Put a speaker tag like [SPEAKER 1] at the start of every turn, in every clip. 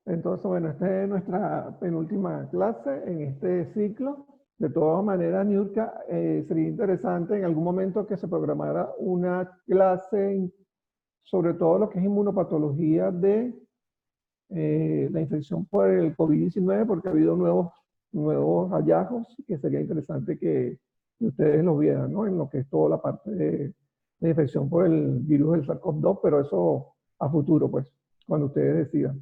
[SPEAKER 1] Entonces, bueno, esta es nuestra penúltima clase en este ciclo. De todas maneras, Niurka, sería interesante en algún momento que se programara una clase sobre todo lo que es inmunopatología de la infección por el COVID-19, porque ha habido nuevos hallazgos que sería interesante que ustedes lo vieran, ¿no? En lo que es toda la parte de infección por el virus del SARS-CoV-2, pero eso a futuro, pues, cuando ustedes decidan.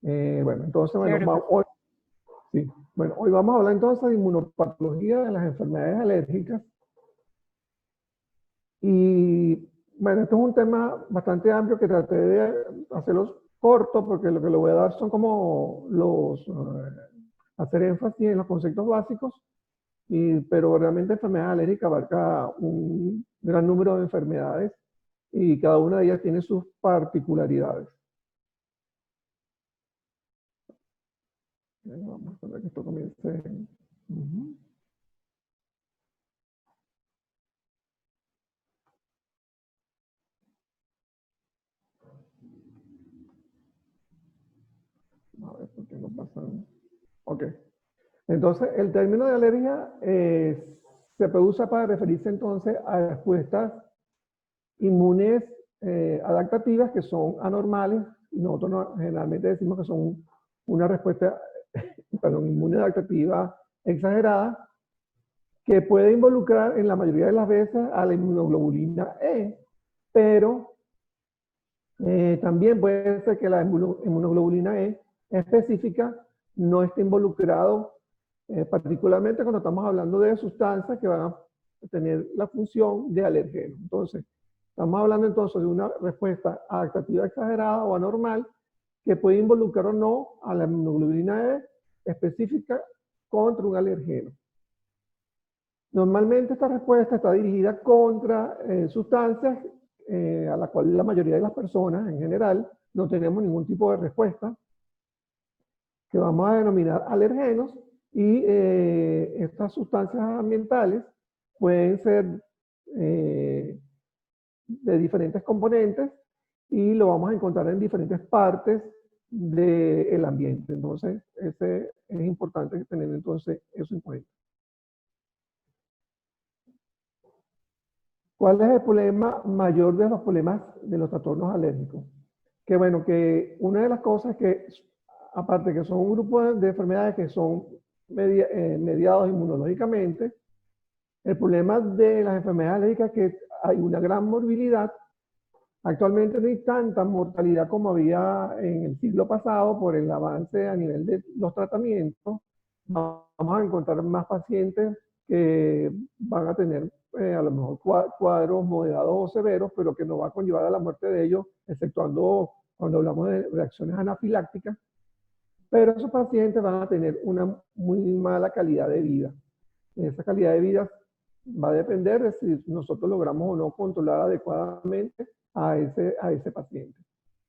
[SPEAKER 1] Bueno, entonces, bueno,
[SPEAKER 2] Claro, profe.
[SPEAKER 1] hoy, sí. Bueno, hoy vamos a hablar entonces de inmunopatología de las enfermedades alérgicas. Y bueno, esto es un tema bastante amplio que traté de hacerlos corto porque lo que le voy a dar son como hacer énfasis en los conceptos básicos, pero realmente enfermedad alérgica abarca un gran número de enfermedades y cada una de ellas tiene sus particularidades. Vamos a ver que esto comience. Uh-huh. A ver, ¿por qué no pasan? Ok. Entonces, el término de alergia se usa para referirse entonces a respuestas inmunes adaptativas que son anormales. Nosotros generalmente decimos que son una respuesta inmune adaptativa exagerada que puede involucrar en la mayoría de las veces a la inmunoglobulina E, pero también puede ser que la inmunoglobulina E específica no esté involucrado, particularmente cuando estamos hablando de sustancias que van a tener la función de alergeno. Entonces, estamos hablando entonces de una respuesta adaptativa exagerada o anormal que puede involucrar o no a la inmunoglobulina E específica contra un alergeno. Normalmente esta respuesta está dirigida contra sustancias a la cual la mayoría de las personas en general no tenemos ningún tipo de respuesta, que vamos a denominar alergenos, y estas sustancias ambientales pueden ser de diferentes componentes y lo vamos a encontrar en diferentes partes del ambiente. Entonces, es importante tener entonces eso en cuenta. ¿Cuál es el problema mayor de los problemas de los trastornos alérgicos? Que bueno, que una de las cosas que, aparte que son un grupo de enfermedades que son mediados inmunológicamente, el problema de las enfermedades alérgicas es que hay una gran morbilidad. Actualmente no hay tanta mortalidad como había en el siglo pasado por el avance a nivel de los tratamientos. Vamos a encontrar más pacientes que van a tener a lo mejor cuadros moderados o severos, pero que no va a conllevar a la muerte de ellos, exceptuando cuando hablamos de reacciones anafilácticas. Pero esos pacientes van a tener una muy mala calidad de vida. Esa calidad de vida va a depender de si nosotros logramos o no controlar adecuadamente a ese paciente.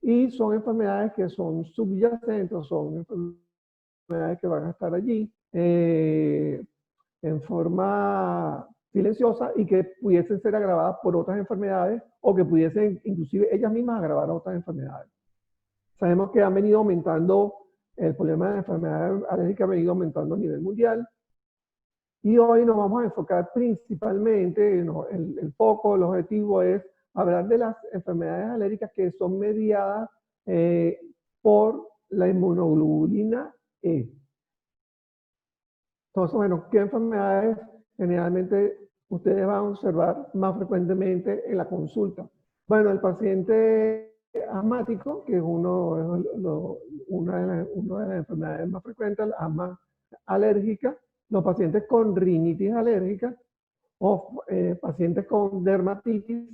[SPEAKER 1] Y son enfermedades que son subyacentes, son enfermedades que van a estar allí en forma silenciosa y que pudiesen ser agravadas por otras enfermedades o que pudiesen inclusive ellas mismas agravar otras enfermedades. Sabemos que han venido aumentando, el problema de enfermedades alérgicas ha venido aumentando a nivel mundial. Y hoy nos vamos a enfocar principalmente, el foco, el objetivo es hablar de las enfermedades alérgicas que son mediadas por la inmunoglobulina E. Entonces, bueno, ¿qué enfermedades generalmente ustedes van a observar más frecuentemente en la consulta? Bueno, el paciente asmático, que es una de las enfermedades más frecuentes, la asma alérgica, los pacientes con rinitis alérgica o pacientes con dermatitis,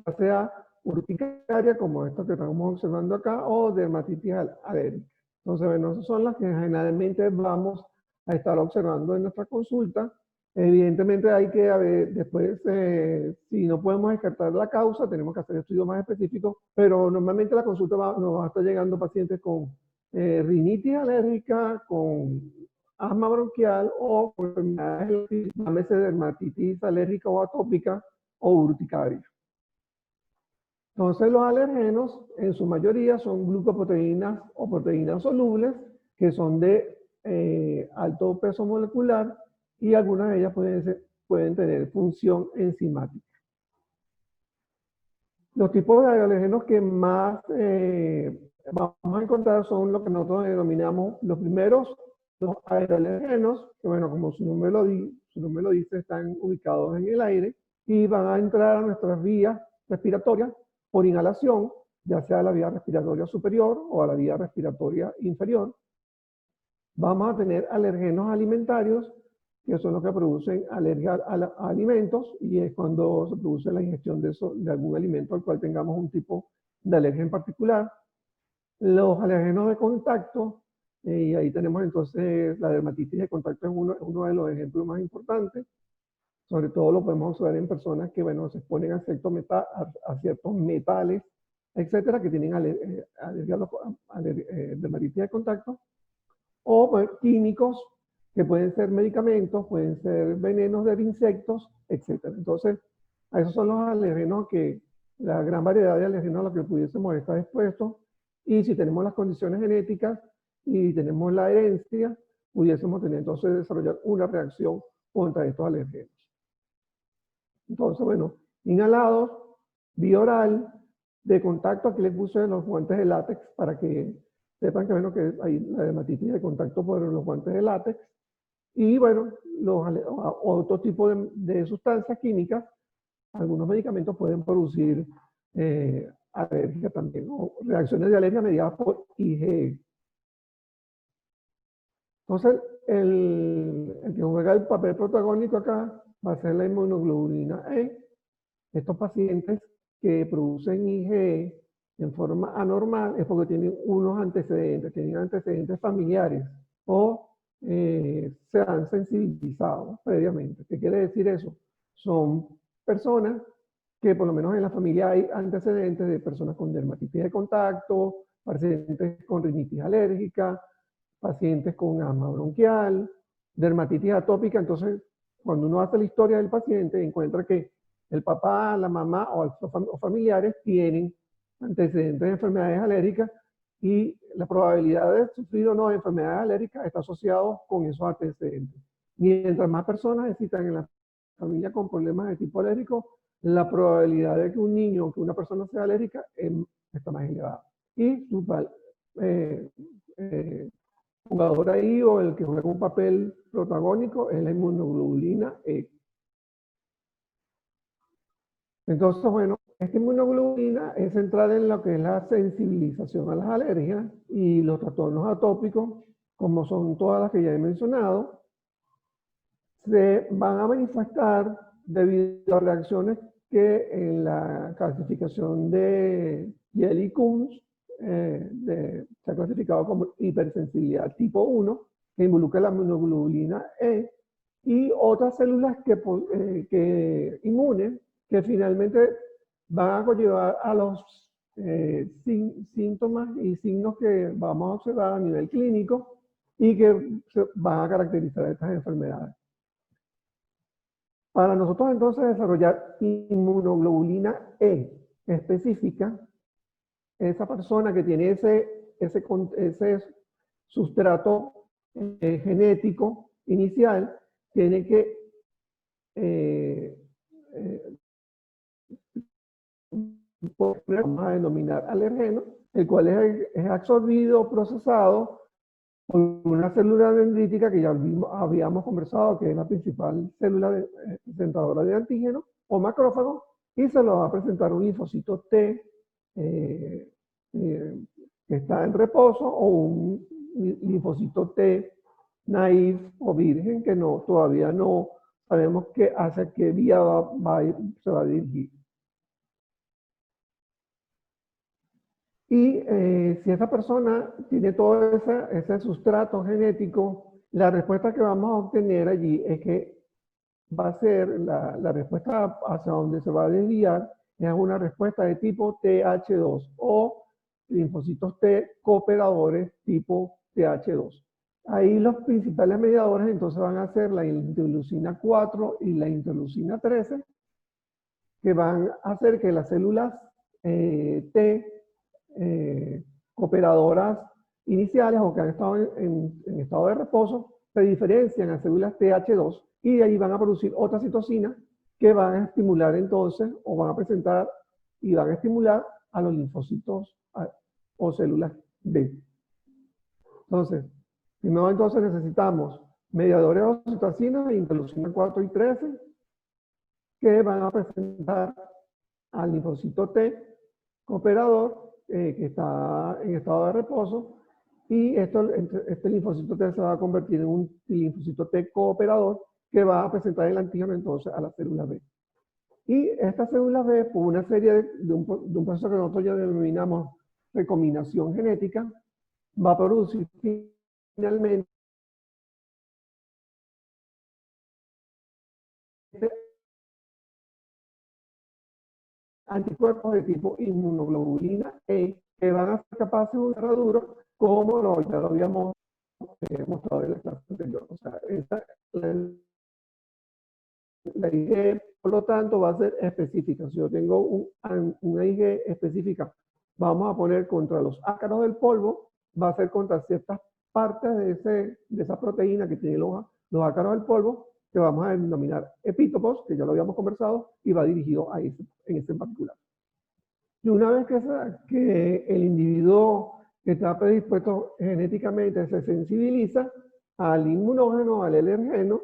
[SPEAKER 1] ya sea urticaria, como esto que estamos observando acá, o dermatitis alérgica. Entonces, bueno, esas son las que generalmente vamos a estar observando en nuestra consulta. Evidentemente hay que ver, después, si no podemos descartar la causa, tenemos que hacer estudios más específicos, pero normalmente la consulta nos va a estar llegando pacientes con rinitis alérgica, con asma bronquial o con enfermedades, llámese dermatitis alérgica o atópica o urticaria. Entonces los alergenos en su mayoría son glucoproteínas o proteínas solubles que son de alto peso molecular y algunas de ellas pueden tener función enzimática. Los tipos de alergenos que más vamos a encontrar son lo que nosotros denominamos los primeros, los aeroalergenos, que bueno, como su nombre lo dice, están ubicados en el aire y van a entrar a nuestras vías respiratorias por inhalación, ya sea a la vía respiratoria superior o a la vía respiratoria inferior. Vamos a tener alergenos alimentarios, que son los que producen alergia a alimentos, y es cuando se produce la ingestión de algún alimento al cual tengamos un tipo de alergia en particular. Los alergenos de contacto, y ahí tenemos entonces la dermatitis de contacto, es uno de los ejemplos más importantes. Sobre todo lo podemos observar en personas que, bueno, se exponen a ciertos metales, etcétera, que tienen dermatitis de contacto, o pues, químicos que pueden ser medicamentos, pueden ser venenos de insectos, etcétera. Entonces, a esos son los alergenos la gran variedad de alergenos a los que pudiésemos estar expuestos, y si tenemos las condiciones genéticas y tenemos la herencia, pudiésemos tener entonces desarrollar una reacción contra estos alergenos. Entonces, bueno, inhalados, vía oral, de contacto, aquí les puse los guantes de látex para que sepan que, bueno, que hay la dermatitis de contacto por los guantes de látex. Y bueno, otro tipo de sustancias químicas, algunos medicamentos pueden producir alergia también, o reacciones de alergia mediadas por IgE. Entonces, el que juega el papel protagónico acá va a ser la inmunoglobulina E. Estos pacientes que producen IgE en forma anormal es porque tienen tienen antecedentes familiares o se han sensibilizado previamente. ¿Qué quiere decir eso? Son personas que por lo menos en la familia hay antecedentes de personas con dermatitis de contacto, pacientes con rinitis alérgica, pacientes con asma bronquial, dermatitis atópica. Entonces, cuando uno hace la historia del paciente, encuentra que el papá, la mamá o familiares tienen antecedentes de enfermedades alérgicas, y la probabilidad de sufrir o no de enfermedades alérgicas está asociado con esos antecedentes. Mientras más personas existan en la familia con problemas de tipo alérgico, la probabilidad de que un niño o que una persona sea alérgica está más elevada. Y su jugador ahí, o el que juega un papel protagónico, es la inmunoglobulina E. Entonces, bueno, esta inmunoglobulina es central en lo que es la sensibilización a las alergias y los trastornos atópicos, como son todas las que ya he mencionado, se van a manifestar debido a reacciones que en la clasificación de Jelly-Coons se ha clasificado como hipersensibilidad tipo 1, que involucra la inmunoglobulina E, y otras células inmunes que finalmente van a conllevar a los síntomas y signos que vamos a observar a nivel clínico y que van a caracterizar estas enfermedades. Para nosotros entonces desarrollar inmunoglobulina E específica, esa persona que tiene ese sustrato genético inicial tiene que vamos a denominar alergeno, el cual es absorbido, procesado por una célula dendrítica que ya habíamos conversado, que es la principal célula presentadora de antígeno o macrófago, y se lo va a presentar un linfocito T que está en reposo, o un linfocito T naïf o virgen que todavía no sabemos hacia qué vía se va a dirigir. Y si esa persona tiene todo ese sustrato genético, la respuesta que vamos a obtener allí es que va a ser la respuesta hacia donde se va a desviar, es una respuesta de tipo TH2 o linfocitos T cooperadores tipo TH2. Ahí los principales mediadores entonces van a ser la interleucina 4 y la interleucina 13, que van a hacer que las células T cooperadoras iniciales o que han estado en estado de reposo, se diferencian a células TH2 y de ahí van a producir otras citocinas que van a estimular entonces o van a presentar y van a estimular a los linfocitos o células B. Entonces, primero entonces necesitamos mediadores de oxitocina, interleucina 4 y 13, que van a presentar al linfocito T cooperador que está en estado de reposo, y este linfocito T se va a convertir en un linfocito T cooperador que va a presentar el antígeno entonces a la célula B. Y esta célula B, por una serie de un proceso que nosotros ya denominamos recombinación genética, va a producir finalmente anticuerpos de tipo inmunoglobulina E, que van a ser capaces de un cerraduro, como ya lo habíamos mostrado en la clase anterior. O sea, la IG, por lo tanto, va a ser específica. Si yo tengo una IG específica, vamos a poner contra los ácaros del polvo, va a ser contra ciertas partes de esa proteína que tiene los ácaros del polvo, que vamos a denominar epítopos, que ya lo habíamos conversado, y va dirigido a en ese en particular. Y una vez que el individuo que está predispuesto genéticamente se sensibiliza al inmunógeno, al alergeno,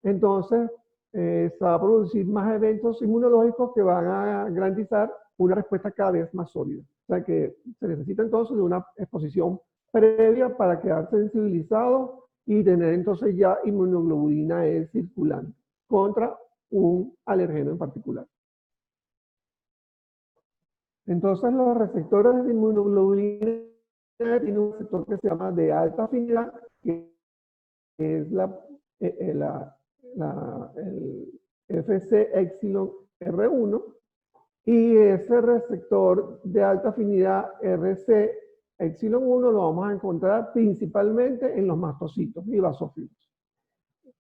[SPEAKER 1] entonces se va a producir más eventos inmunológicos que van a garantizar una respuesta cada vez más sólida. O sea que se necesita entonces de una exposición previa para quedar sensibilizado y tener entonces ya inmunoglobulina E circulante contra un alergeno en particular. Entonces los receptores de inmunoglobulina tienen un receptor que se llama de alta afinidad, que es el FC epsilon R1, y ese receptor de alta afinidad RC epsilon 1 lo vamos a encontrar principalmente en los mastocitos y basófilos.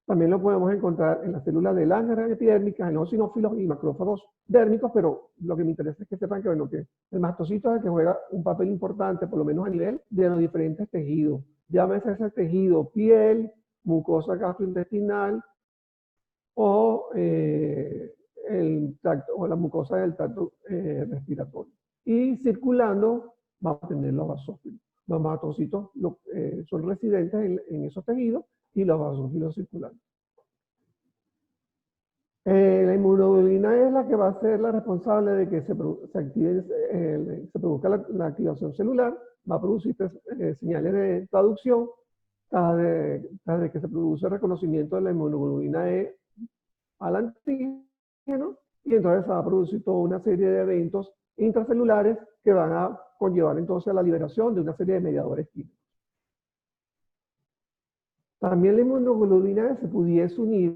[SPEAKER 1] También lo podemos encontrar en las células de Langerhans epidérmicas, en los eosinófilos y macrófagos dérmicos, pero lo que me interesa es que sepan que, bueno, que el mastocito es el que juega un papel importante, por lo menos a nivel de los diferentes tejidos. Llámese ese tejido piel, mucosa gastrointestinal o el tracto, o la mucosa del tracto respiratorio. Y circulando vamos a tener los basófilos. Los mastocitos son residentes en esos tejidos y los basófilos circulantes. La inmunoglobulina es la que va a ser la responsable de que se produzca la activación celular, va a producir señales de traducción, tras de que se produce el reconocimiento de la inmunoglobulina E al antígeno, y entonces se va a producir toda una serie de eventos intracelulares que van a conllevar entonces a la liberación de una serie de mediadores químicos. También la inmunoglobulina se pudiese unir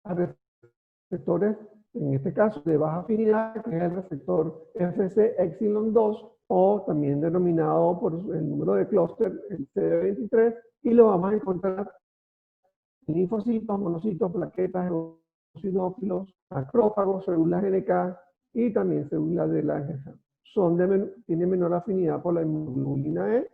[SPEAKER 1] a receptores, en este caso de baja afinidad, que es el receptor FC epsilon 2, o también denominado por el número de clúster, el CD23, y lo vamos a encontrar en linfocitos, monocitos, plaquetas, eosinófilos, macrófagos, células NK y también células de Langerhans. Tienen menor afinidad por la inmunoglobulina E,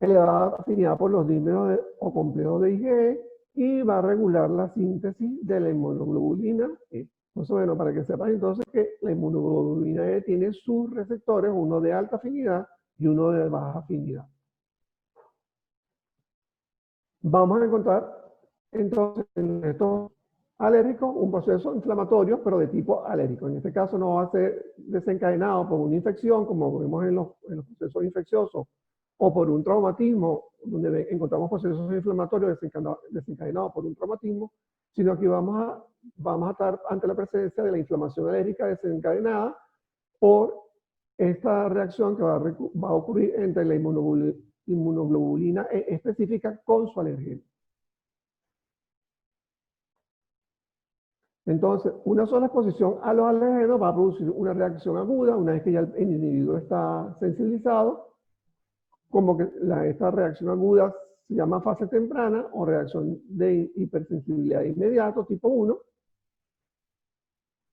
[SPEAKER 1] elevada afinidad por los dímeros o complejos de IgE, y va a regular la síntesis de la inmunoglobulina E. Entonces, bueno, para que sepan entonces que la inmunoglobulina E tiene sus receptores, uno de alta afinidad y uno de baja afinidad. Vamos a encontrar entonces en estos alérgicos un proceso inflamatorio, pero de tipo alérgico. En este caso no va a ser desencadenado por una infección, como vemos en los procesos infecciosos, o por un traumatismo, donde encontramos procesos inflamatorios desencadenados por un traumatismo, sino que vamos a estar ante la presencia de la inflamación alérgica desencadenada por esta reacción que va a ocurrir entre la inmunoglobulina E específica con su alergeno. Entonces, una sola exposición a los alergenos va a producir una reacción aguda una vez que ya el individuo está sensibilizado, como que esta reacción aguda se llama fase temprana o reacción de hipersensibilidad inmediato tipo 1.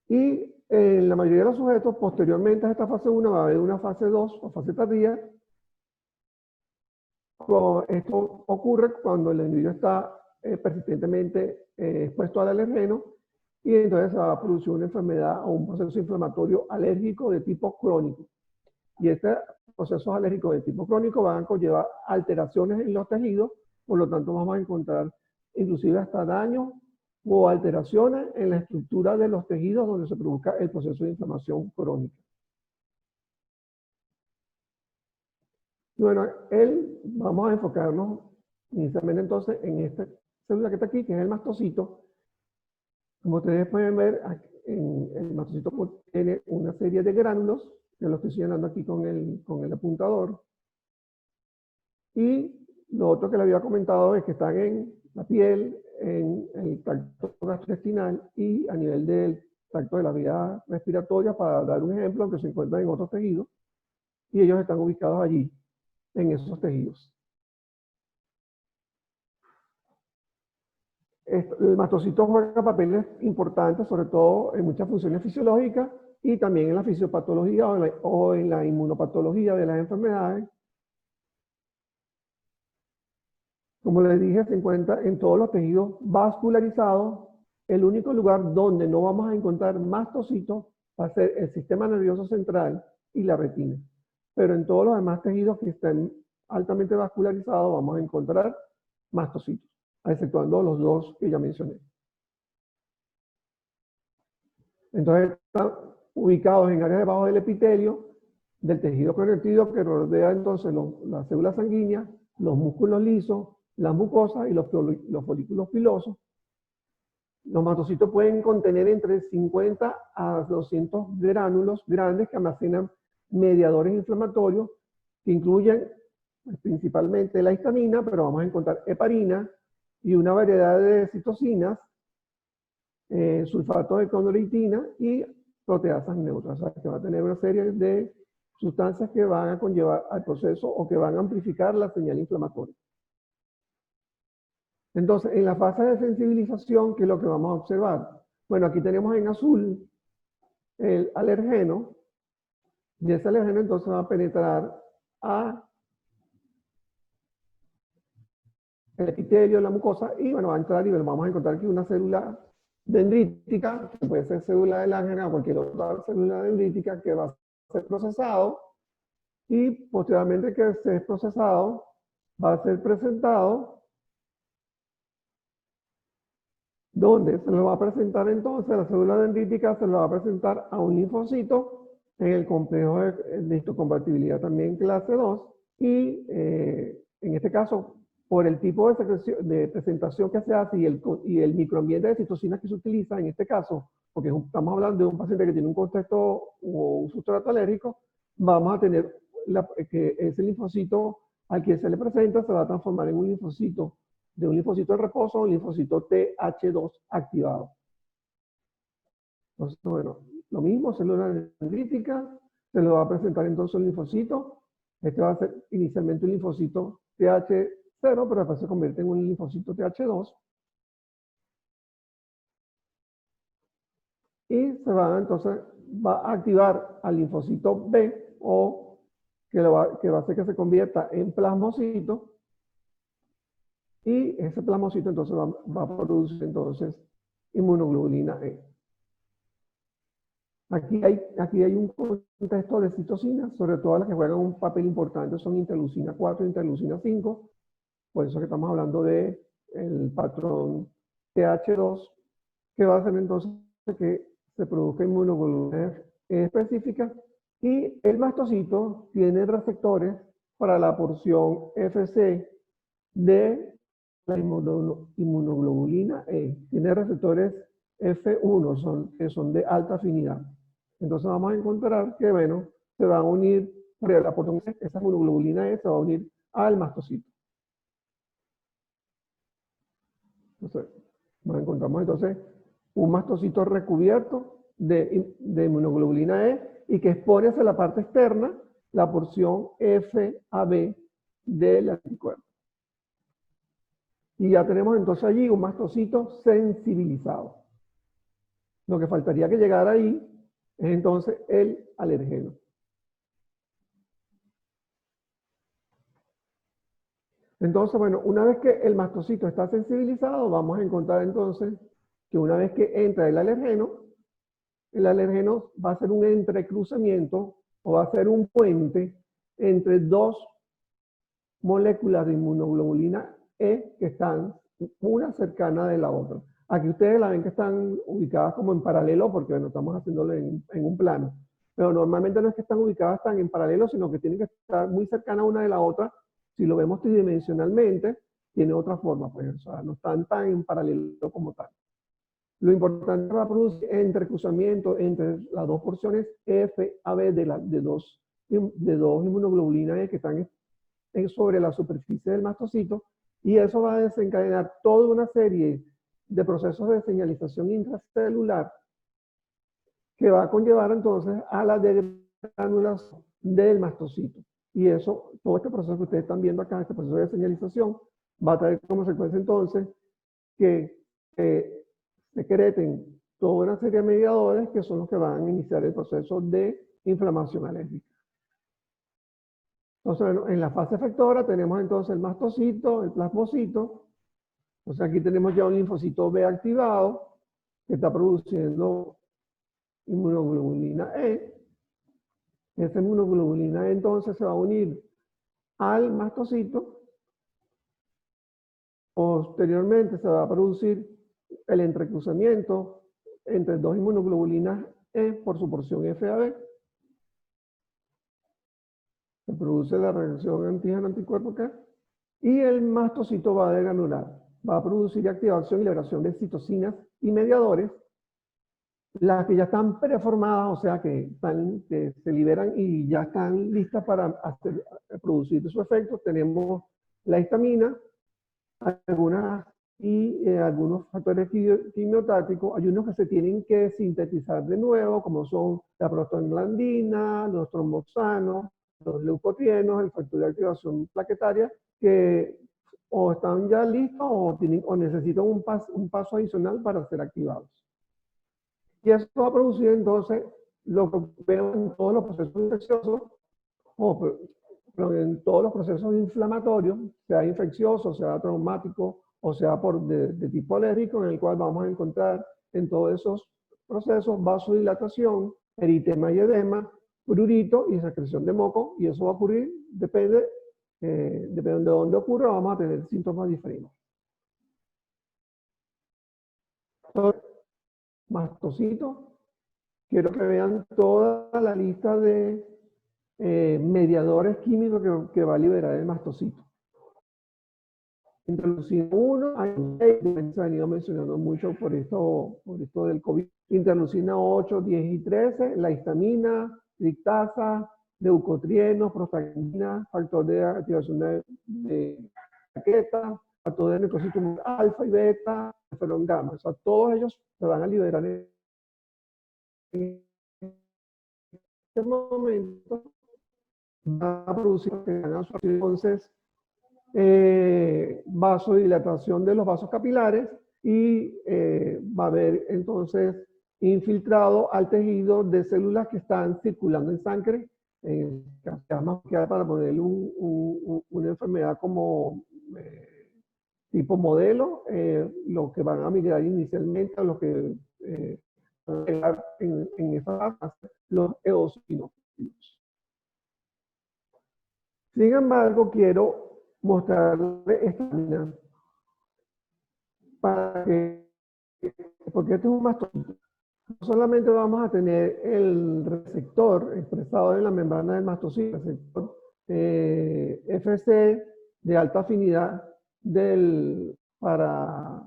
[SPEAKER 1] Y en la mayoría de los sujetos, posteriormente a esta fase 1, va a haber una fase 2 o fase tardía. Esto ocurre cuando el individuo está persistentemente expuesto al alergeno y entonces se va a producir una enfermedad o un proceso inflamatorio alérgico de tipo crónico. Y estos procesos alérgicos de tipo crónico van a conllevar alteraciones en los tejidos, por lo tanto vamos a encontrar inclusive hasta daños o alteraciones en la estructura de los tejidos donde se produzca el proceso de inflamación crónica. Bueno, vamos a enfocarnos inicialmente entonces en esta célula que está aquí, que es el mastocito. Como ustedes pueden ver, el mastocito tiene una serie de gránulos, que lo estoy señalando aquí con el apuntador. Y lo otro que le había comentado es que están en la piel, en el tracto gastrointestinal y a nivel del tracto de la vía respiratoria, para dar un ejemplo, aunque se encuentran en otros tejidos, y ellos están ubicados allí, en esos tejidos. El mastocito juega papeles importantes, sobre todo en muchas funciones fisiológicas y también en la fisiopatología o en la inmunopatología de las enfermedades. Como les dije, se encuentra en todos los tejidos vascularizados. El único lugar donde no vamos a encontrar mastocitos va a ser el sistema nervioso central y la retina. Pero en todos los demás tejidos que estén altamente vascularizados vamos a encontrar mastocitos, exceptuando los dos que ya mencioné. Entonces están ubicados en áreas debajo del epitelio, del tejido conectivo que rodea entonces las células sanguíneas, los músculos lisos, las mucosas y los folículos pilosos. Los mastocitos pueden contener entre 50 a 200 gránulos grandes que almacenan mediadores inflamatorios que incluyen principalmente la histamina, pero vamos a encontrar heparina y una variedad de citocinas, sulfato de condroitina y proteasas neutras. O sea, que va a tener una serie de sustancias que van a conllevar al proceso o que van a amplificar la señal inflamatoria. Entonces, en la fase de sensibilización, ¿qué es lo que vamos a observar? Bueno, aquí tenemos en azul el alergeno, y ese alergeno entonces va a penetrar a el epitelio, la mucosa, y bueno, va a entrar y vamos a encontrar aquí una célula dendrítica, que puede ser célula de Langerhans o cualquier otra célula dendrítica, que va a ser procesado, y posteriormente que se es procesado, va a ser presentado, donde se lo va a presentar entonces, la célula dendrítica se lo va a presentar a un linfocito en el complejo de histocompatibilidad también clase 2, y en este caso, por el tipo de presentación que se hace y el microambiente de citocinas que se utiliza en este caso, porque estamos hablando de un paciente que tiene un contexto o un sustrato alérgico, vamos a tener que ese linfocito al que se le presenta se va a transformar en un linfocito, de un linfocito de reposo a un linfocito TH2 activado. Entonces, bueno, lo mismo, célula dendrítica, se lo va a presentar entonces un linfocito. Este va a ser inicialmente un linfocito TH0, pero después se convierte en un linfocito TH2. Y entonces va a activar al linfocito B, o que va a hacer que se convierta en plasmocito. Y ese plasmocito entonces va a producir entonces inmunoglobulina E. Aquí hay un contexto de citocinas, sobre todo las que juegan un papel importante son interleucina 4 e interleucina 5, por eso que estamos hablando del patrón TH2, que va a hacer entonces que se produzca inmunoglobulina específica, y el mastocito tiene receptores para la porción FC de la inmunoglobulina E. Tiene receptores F1, que son de alta afinidad. Entonces vamos a encontrar que, bueno, se va a unir, la porción, esa inmunoglobulina E se va a unir al mastocito. Entonces, encontramos entonces un mastocito recubierto de inmunoglobulina E y que expone hacia la parte externa la porción FAB del anticuerpo. Y ya tenemos entonces allí un mastocito sensibilizado. Lo que faltaría que llegara ahí es entonces el alergeno. Entonces, bueno, una vez que el mastocito está sensibilizado, vamos a encontrar entonces que una vez que entra el alergeno va a ser un entrecruzamiento o va a ser un puente entre dos moléculas de inmunoglobulina E que están una cercana de la otra. Aquí ustedes la ven que están ubicadas como en paralelo porque bueno, estamos haciéndolo en un plano. Pero normalmente no es que están ubicadas tan en paralelo, sino que tienen que estar muy cercanas una de la otra. Si lo vemos tridimensionalmente, tiene otra forma, pues, o sea, no están tan en paralelo como tal. Lo importante va a producir entrecruzamiento entre las dos porciones FAB de dos inmunoglobulinas E que están sobre la superficie del mastocito, y eso va a desencadenar toda una serie de procesos de señalización intracelular que va a conllevar entonces a la degranulación del mastocito. Y eso, todo este proceso que ustedes están viendo acá, este proceso de señalización, va a traer como consecuencia entonces que secreten toda una serie de mediadores que son los que van a iniciar el proceso de inflamación alérgica. Entonces, bueno, en la fase efectora tenemos entonces el mastocito, el plasmocito. Entonces aquí tenemos ya un linfocito B activado que está produciendo inmunoglobulina E. Esa inmunoglobulina E entonces se va a unir al mastocito. Posteriormente se va a producir el entrecruzamiento entre dos inmunoglobulinas E por su porción FAB. Se produce la reacción antígeno-anticuerpo acá. Y el mastocito va a degranular. Va a producir activación y liberación de citocinas y mediadores, las que ya están preformadas, o sea, que se liberan y ya están listas para producir su efecto. Tenemos la histamina, algunos factores quimiotácticos. Hay unos que se tienen que sintetizar de nuevo, como son la prostaglandina, los tromboxanos, los leucotrienos, el factor de activación plaquetaria, que o están ya listos o necesitan un paso adicional para ser activados. Y eso va a producir entonces lo que vemos en todos los procesos infecciosos, pero en todos los procesos inflamatorios, sea infeccioso, sea traumático o sea de tipo alérgico, en el cual vamos a encontrar en todos esos procesos vasodilatación, eritema y edema, prurito y secreción de moco, y eso va a ocurrir, depende de dónde ocurra, vamos a tener síntomas diferentes. Entonces, mastocito, quiero que vean toda la lista de mediadores químicos que va a liberar el mastocito. Interleucina 1, se ha venido mencionando mucho por esto del COVID. Interleucina 8, 10 y 13, la histamina, triptasa, leucotrienos, prostaglandina, factor de activación de plaquetas, factor de necrosis alfa y beta, interferón gamma. O sea, todos ellos se van a liberar en este momento, van a producir entonces vasodilatación de los vasos capilares y va a haber entonces infiltrado al tejido de células que están circulando en sangre, para ponerle una enfermedad como tipo modelo, los que van a migrar inicialmente a los que van a quedar en esa fase, los eosinófilos. Sin embargo, quiero mostrarle esta lámina porque este es un mastocito. No solamente vamos a tener el receptor expresado en la membrana del mastocito, el receptor FC de alta afinidad para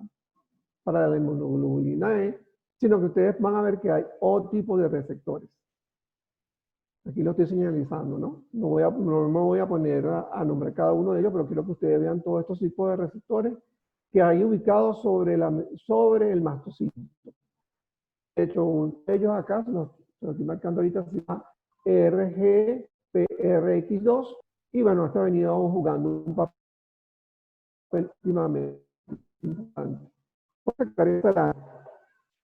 [SPEAKER 1] la inmunoglobulina E, sino que ustedes van a ver que hay otro tipo de receptores. Aquí lo estoy señalizando, ¿no? No me voy a poner a nombrar cada uno de ellos, pero quiero que ustedes vean todos estos tipos de receptores que hay ubicados sobre el mastocito. De hecho, ellos acá, se los estoy marcando ahorita, se llama RGPRX2, y bueno, está venido jugando un papel últimamente importante.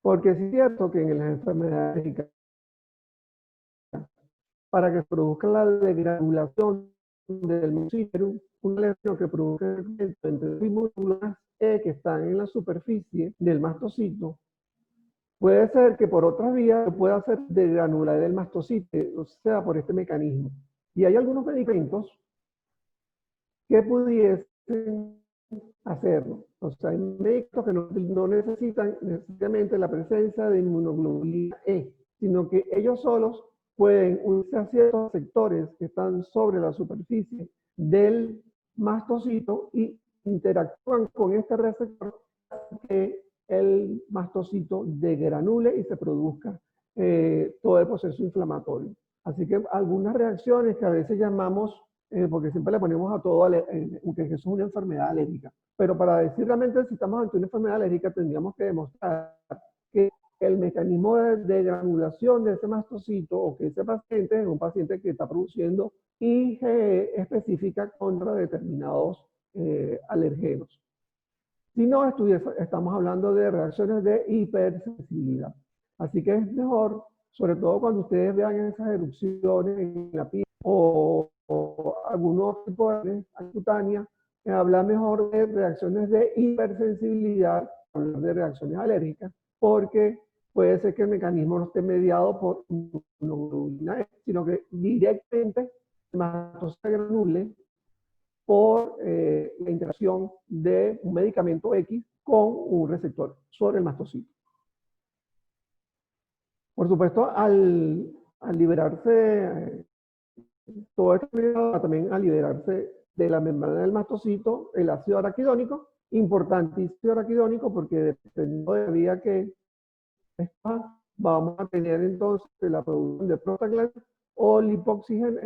[SPEAKER 1] Porque sí es cierto que en las enfermedades alérgicas, para que se produzca la degranulación del mastocito, un alergeno que produce entre las inmunoglobulinas E que están en la superficie del mastocito, puede ser que por otras vías pueda hacer degranular el mastocito, o sea, por este mecanismo. Y hay algunos medicamentos que pudiesen hacerlo. O sea, hay médicos que no necesitan necesariamente la presencia de inmunoglobulina E, sino que ellos solos pueden unirse a ciertos sectores que están sobre la superficie del mastocito y interactúan con este receptor que el mastocito degranule y se produzca todo el proceso inflamatorio. Así que algunas reacciones que a veces llamamos, porque siempre le ponemos a todo, que eso es una enfermedad alérgica, pero para decir realmente si estamos ante una enfermedad alérgica tendríamos que demostrar que el mecanismo de granulación de ese mastocito o que ese paciente es un paciente que está produciendo IgE específica contra determinados alergenos. Si no, estamos hablando de reacciones de hipersensibilidad. Así que es mejor, sobre todo cuando ustedes vean esas erupciones en la piel o algunos tipos de cutánea, hablar mejor de reacciones de hipersensibilidad, hablar de reacciones alérgicas, porque puede ser que el mecanismo no esté mediado por inmunoglobulina E, sino que directamente el mastocito se granule por la interacción de un medicamento X con un receptor sobre el mastocito. Por supuesto, al liberarse todo este periodo, también al liberarse de la membrana del mastocito, el ácido araquidónico, importantísimo araquidónico porque dependiendo de la vía que está, vamos a tener entonces la producción de prostaglandinas o lipoxígeno,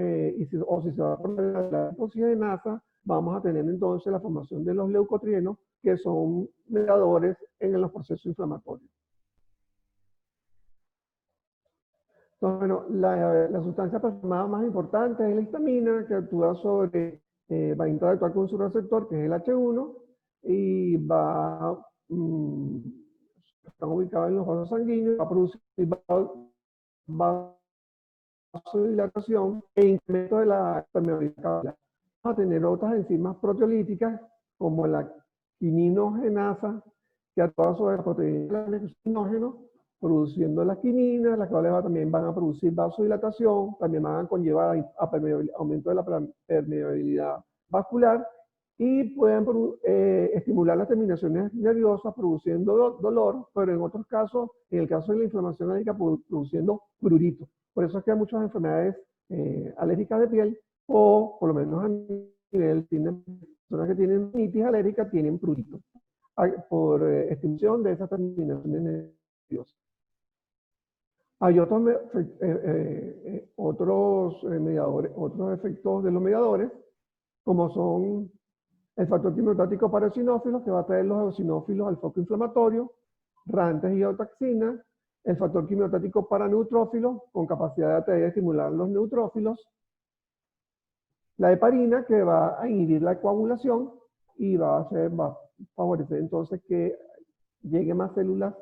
[SPEAKER 1] o si se va a poner la lipoxigenasa, vamos a tener entonces la formación de los leucotrienos, que son mediadores en los procesos inflamatorios. Entonces, bueno, la sustancia plasmada más importante es la histamina, que actúa sobre, va a interactuar con su receptor, que es el H1, y están ubicados en los vasos sanguíneos, va a producir vasodilatación e incremento de la permeabilidad capilar. Vamos a tener otras enzimas proteolíticas, como la quininogenasa, que actúa sobre la proteína del quinógeno, produciendo las quininas, las cuales también van a producir vasodilatación, también van a conllevar a aumento de la permeabilidad vascular y pueden estimular las terminaciones nerviosas produciendo dolor, pero en otros casos, en el caso de la inflamación alérgica, produciendo prurito. Por eso es que hay muchas enfermedades alérgicas de piel, o por lo menos a nivel, personas que tienen rinitis alérgica tienen prurito, por estimulación de esas terminaciones nerviosas. Hay otros mediadores, otros efectos de los mediadores, como son el factor quimiotático para eosinófilos, que va a traer los eosinófilos al foco inflamatorio, rantes y eotaxina, el factor quimiotático para neutrófilos, con capacidad de atraer y estimular los neutrófilos, la heparina, que va a inhibir la coagulación y va a favorecer entonces que lleguen más células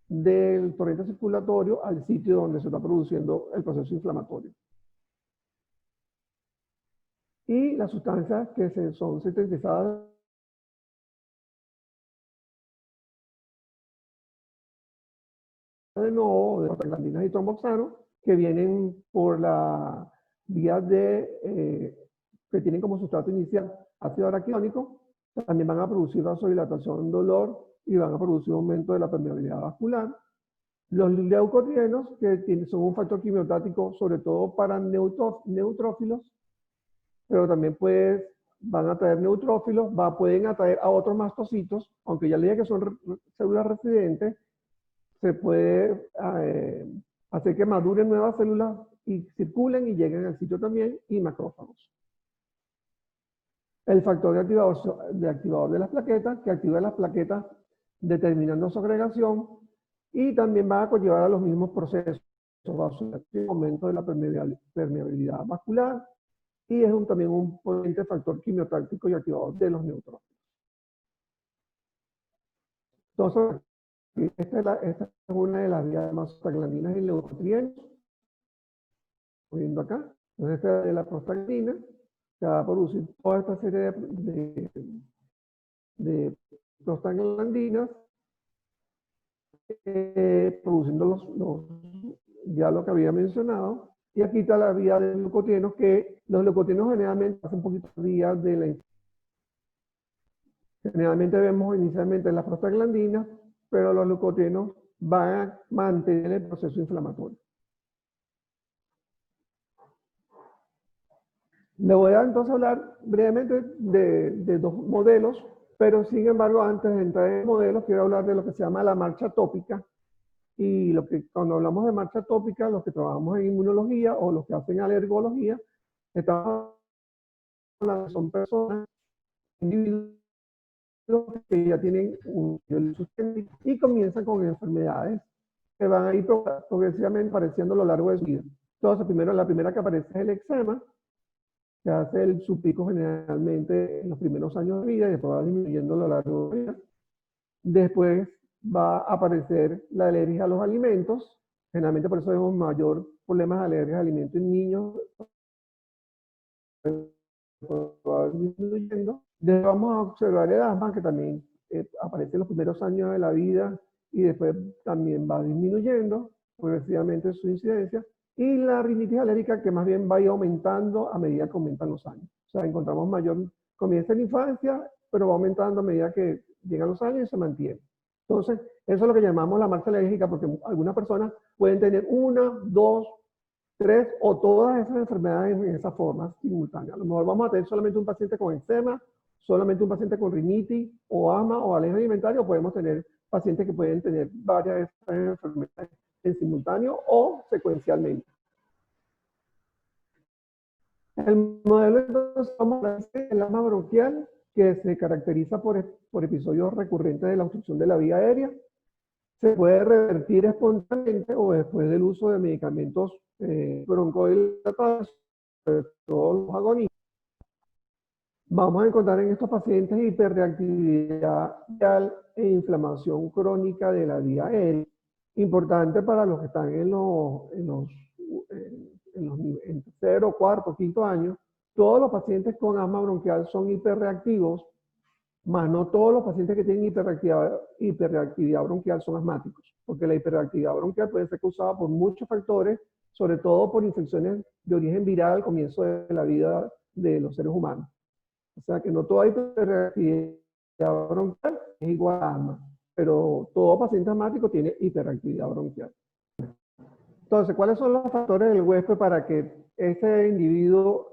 [SPEAKER 1] del torrente circulatorio al sitio donde se está produciendo el proceso inflamatorio. Y las sustancias que son sintetizadas de nuevo, de prostaglandinas y tromboxano, que vienen por la vía que tienen como sustrato inicial ácido araquidónico, también van a producir vasodilatación, dolor y van a producir aumento de la permeabilidad vascular. Los leucotrienos, que son un factor quimiotático sobre todo para neutrófilos, pero también van a traer neutrófilos, pueden atraer a otros mastocitos, aunque ya le dije que son células residentes, se puede hacer que maduren nuevas células y circulen y lleguen al sitio también, y macrófagos. El factor de activador de las plaquetas, que activa las plaquetas determinando su agregación, y también va a conllevar a los mismos procesos, aumento de la permeabilidad vascular, y es también un potente factor quimiotáctico y activador de los neutrófilos. Entonces, esta es una de las vías más prostaglandinas y leucotrienos. Viendo acá. Entonces, esta de la prostaglandina que va a producir toda esta serie de prostaglandinas, produciendo ya lo que había mencionado. Y aquí está la vía de leucotrienos, que los leucotrienos generalmente hacen un poquito días de la. Generalmente vemos inicialmente las prostaglandinas, pero los leucotrienos van a mantener el proceso inflamatorio. Le voy a entonces hablar brevemente de dos modelos, pero sin embargo, antes de entrar en modelos, quiero hablar de lo que se llama la marcha tópica. Y cuando hablamos de marcha tópica, los que trabajamos en inmunología o los que hacen alergología, estamos hablando, son personas, individuos que ya tienen un nivel sustento y comienzan con enfermedades que van a ir progresivamente apareciendo a lo largo de su vida. Entonces, primero, la primera que aparece es el eczema, que hace su pico generalmente en los primeros años de vida y después va disminuyendo a lo largo de la vida. Después va a aparecer la alergia a los alimentos. Generalmente por eso vemos mayor problemas de alergia a alimentos en niños. Va disminuyendo. Después vamos a observar el asma, que también aparece en los primeros años de la vida y después también va disminuyendo progresivamente su incidencia. Y la rinitis alérgica, que más bien va a ir aumentando a medida que aumentan los años. O sea, encontramos comienza en la infancia, pero va aumentando a medida que llegan los años y se mantiene. Entonces, eso es lo que llamamos la marcha alérgica, porque algunas personas pueden tener una, dos, tres o todas esas enfermedades en esa forma simultánea. A lo mejor vamos a tener solamente un paciente con eczema, solamente un paciente con rinitis o asma o alergia alimentaria, o podemos tener pacientes que pueden tener varias de estas enfermedades en simultáneo o secuencialmente. El modelo entonces vamos a hablar del asma bronquial, que se caracteriza por episodios recurrentes de la obstrucción de la vía aérea. Se puede revertir espontáneamente o después del uso de medicamentos broncodilatadores, sobre todo los agonistas. Vamos a encontrar en estos pacientes hiperreactividad viral e inflamación crónica de la vía aérea. Importante para los que están en tercero, cuarto, quinto año. Todos los pacientes con asma bronquial son hiperreactivos, más no todos los pacientes que tienen hiperreactividad bronquial son asmáticos, porque la hiperreactividad bronquial puede ser causada por muchos factores, sobre todo por infecciones de origen viral al comienzo de la vida de los seres humanos. O sea que no toda hiperreactividad bronquial es igual a asma, pero todo paciente asmático tiene hiperreactividad bronquial. Entonces, ¿cuáles son los factores del huésped para que ese individuo,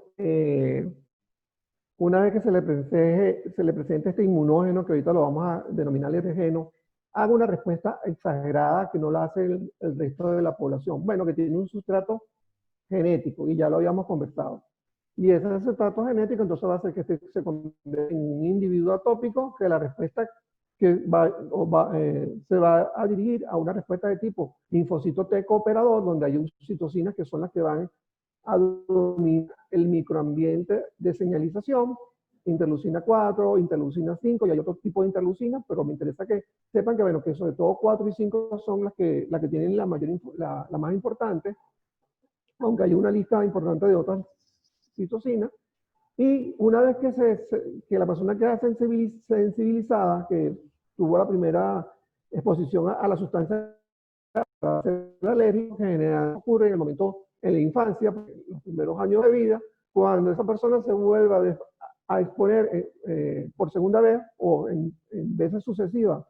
[SPEAKER 1] una vez que se le presente este inmunógeno, que ahorita lo vamos a denominar alergeno, haga una respuesta exagerada que no la hace el resto de la población? Bueno, que tiene un sustrato genético, y ya lo habíamos conversado. Y ese sustrato genético entonces va a hacer que se convierta en un individuo atópico, que la respuesta se va a dirigir a una respuesta de tipo linfocito T cooperador, donde hay citocinas que son las que van a dominar el microambiente de señalización, interleucina 4, interleucina 5, y hay otro tipo de interleucinas, pero me interesa que sepan que, bueno, que sobre todo 4 y 5 son las que tienen la más importante, aunque hay una lista importante de otras citocinas. Y una vez que la persona queda sensibilizada, que tuvo la primera exposición a la sustancia para hacer la alergia, que generalmente ocurre en el momento, en la infancia, en los primeros años de vida, cuando esa persona se vuelva a exponer por segunda vez o en veces sucesivas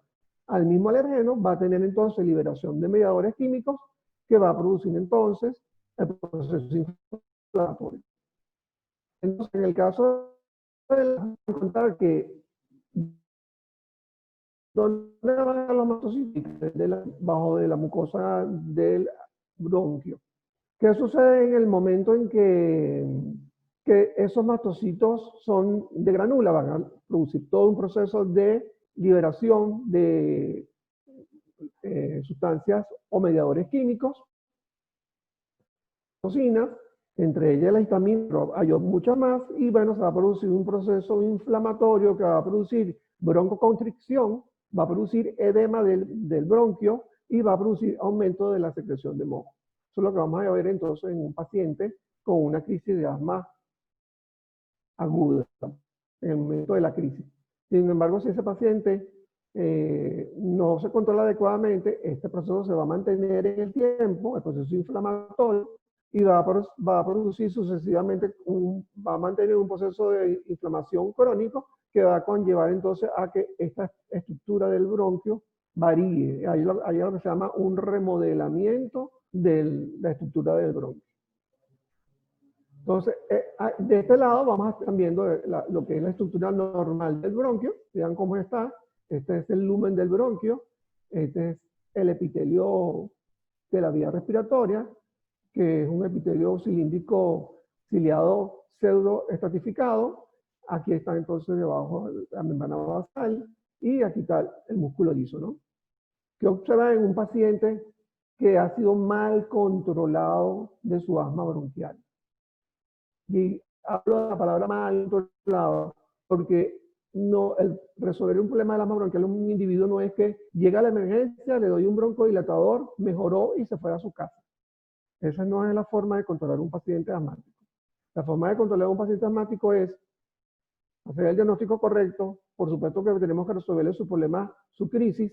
[SPEAKER 1] al mismo alergeno, va a tener entonces liberación de mediadores químicos que va a producir entonces el proceso inflamatorio. Entonces, en el caso de encontrar que ¿dónde van los mastocitos? Bajo de la mucosa del bronquio. ¿Qué sucede en el momento en que esos mastocitos son de granula? Van a producir todo un proceso de liberación de sustancias o mediadores químicos, toxinas, entre ellas la histamina, pero hay muchas más, y bueno, se va a producir un proceso inflamatorio que va a producir broncoconstricción, va a producir edema del bronquio y va a producir aumento de la secreción de moco. Eso es lo que vamos a ver entonces en un paciente con una crisis de asma aguda, en el momento de la crisis. Sin embargo, si ese paciente no se controla adecuadamente, este proceso se va a mantener en el tiempo, el proceso inflamatorio, y va a producir sucesivamente, va a mantener un proceso de inflamación crónico que va a conllevar entonces a que esta estructura del bronquio varíe. Hay lo que se llama un remodelamiento de la estructura del bronquio. Entonces, de este lado vamos a estar viendo lo que es la estructura normal del bronquio. Vean cómo está. Este es el lumen del bronquio. Este es el epitelio de la vía respiratoria, que es un epitelio cilíndrico ciliado pseudoestratificado. Aquí está entonces debajo la membrana basal y aquí está el músculo liso, ¿no? ¿Qué observa en un paciente que ha sido mal controlado de su asma bronquial? Y hablo de la palabra mal controlado porque el resolver un problema del asma bronquial en un individuo no es que llega a la emergencia, le doy un broncodilatador, mejoró y se fue a su casa. Esa no es la forma de controlar un paciente asmático. La forma de controlar un paciente asmático es hacer el diagnóstico correcto. Por supuesto que tenemos que resolverle su problema, su crisis,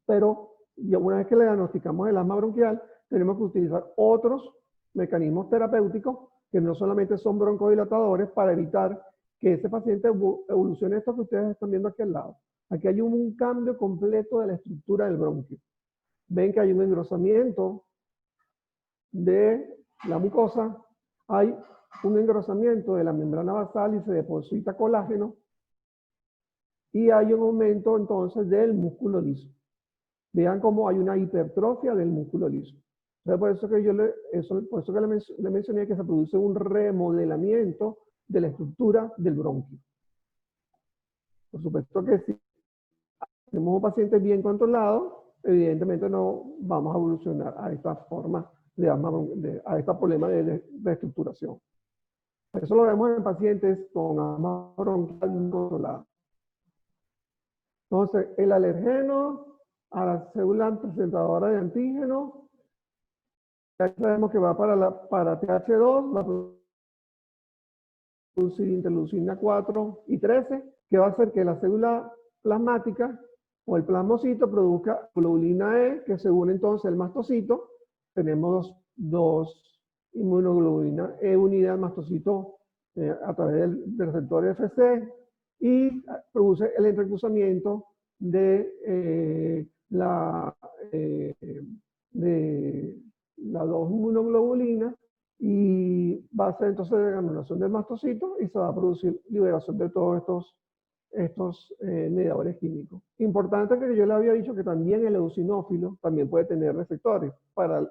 [SPEAKER 1] pero una vez que le diagnosticamos el asma bronquial, tenemos que utilizar otros mecanismos terapéuticos que no solamente son broncodilatadores para evitar que ese paciente evolucione esto que ustedes están viendo aquí al lado. Aquí hay un cambio completo de la estructura del bronquio. Ven que hay un engrosamiento de la mucosa, hay un engrosamiento de la membrana basal y se deposita colágeno, y hay un aumento entonces del músculo liso. Vean cómo hay una hipertrofia del músculo liso. Entonces, por eso que le mencioné que se produce un remodelamiento de la estructura del bronquio. Por supuesto que si tenemos un paciente bien controlado, evidentemente no vamos a evolucionar a esta forma de asma, a este problema de reestructuración. Eso lo vemos en pacientes con asma bronquial incontrolada. Entonces, el alergeno a la célula presentadora de antígeno, ya sabemos que va para TH2, va a producir interleucina 4 y 13, que va a hacer que la célula plasmática o el plasmocito produzca globulina E, que se une entonces el mastocito. Tenemos dos inmunoglobulinas E unidas al mastocito a través del receptor FC, y produce el entrecruzamiento de las dos inmunoglobulinas, y va a ser entonces la granulación del mastocito y se va a producir liberación de todos estos mediadores químicos. Importante que yo le había dicho que también el eosinófilo también puede tener receptores para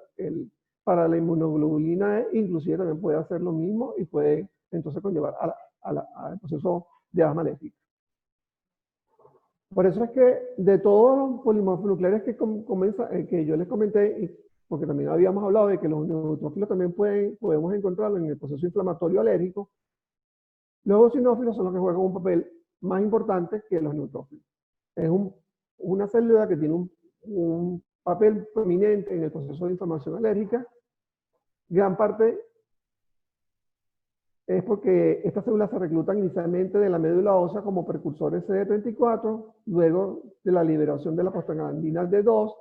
[SPEAKER 1] la inmunoglobulina E, inclusive también puede hacer lo mismo y puede entonces conllevar al proceso de asma alérgica. Por eso es que de todos los polimorfos nucleares que yo les comenté, porque también habíamos hablado de que los neutrófilos también podemos encontrarlos en el proceso inflamatorio alérgico, los eosinófilos son los que juegan un papel más importante que los neutrófilos. Es una célula que tiene un papel prominente en el proceso de inflamación alérgica. Gran parte es porque estas células se reclutan inicialmente de la médula ósea como precursores CD34, luego de la liberación de la prostaglandina D2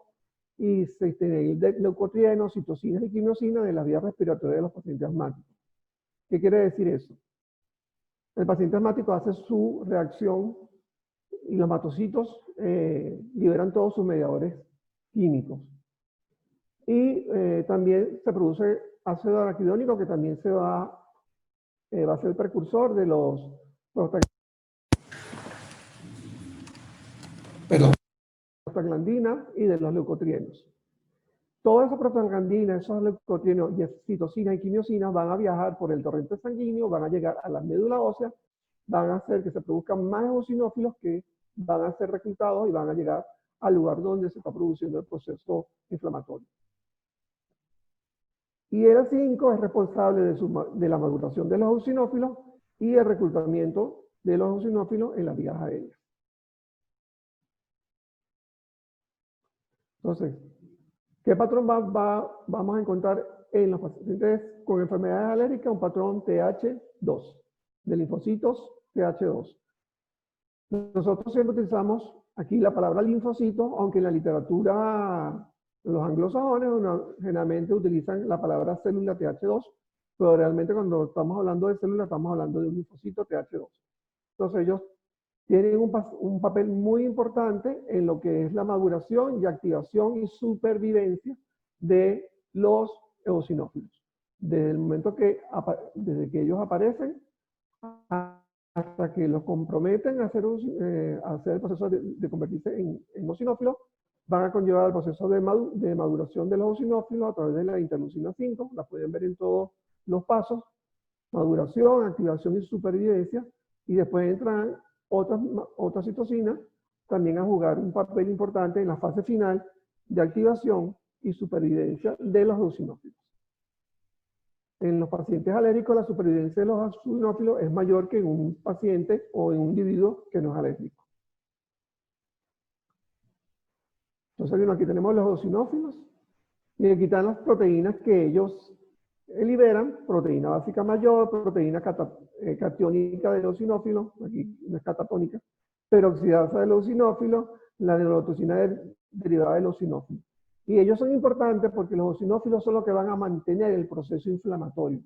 [SPEAKER 1] y de leucotrienos, citocinas y quimiosinas de las vías respiratorias de los pacientes asmáticos. ¿Qué quiere decir eso? El paciente asmático hace su reacción y los mastocitos liberan todos sus mediadores químicos. Y también se produce ácido araquidónico, que también va a ser el precursor de los prostaglandinas y de los leucotrienos. Todas esas prostaglandinas, esos leucotrienos, citocinas y quimiosinas van a viajar por el torrente sanguíneo, van a llegar a la médula ósea, van a hacer que se produzcan más eosinófilos que van a ser reclutados y van a llegar al lugar donde se está produciendo el proceso inflamatorio. Y el 5 es responsable de la maduración de los eosinófilos y el reclutamiento de los eosinófilos en las vías aéreas. Entonces, ¿qué patrón vamos a encontrar en los pacientes con enfermedades alérgicas? Un patrón TH2, de linfocitos TH2. Nosotros siempre utilizamos aquí la palabra linfocito, aunque en la literatura los anglosajones generalmente utilizan la palabra célula TH2, pero realmente cuando estamos hablando de célula estamos hablando de un linfocito TH2. Entonces ellos tienen un papel muy importante en lo que es la maduración y activación y supervivencia de los eosinófilos. Desde el momento desde que ellos aparecen hasta que los comprometen a hacer el proceso de convertirse en eosinófilos, van a conllevar el proceso de maduración de los eosinófilos a través de la interleucina 5, la pueden ver en todos los pasos, maduración, activación y supervivencia, y después entran otras citocinas también a jugar un papel importante en la fase final de activación y supervivencia de los eosinófilos. En los pacientes alérgicos, la supervivencia de los eosinófilos es mayor que en un paciente o en un individuo que no es alérgico. Entonces, bueno, aquí tenemos los eosinófilos y aquí están las proteínas que ellos liberan: proteína básica mayor, proteína catiónica del eosinófilo, aquí no es catatónica, peroxidasa del eosinófilo, la neurotoxina derivada del eosinófilo. Y ellos son importantes porque los eosinófilos son los que van a mantener el proceso inflamatorio.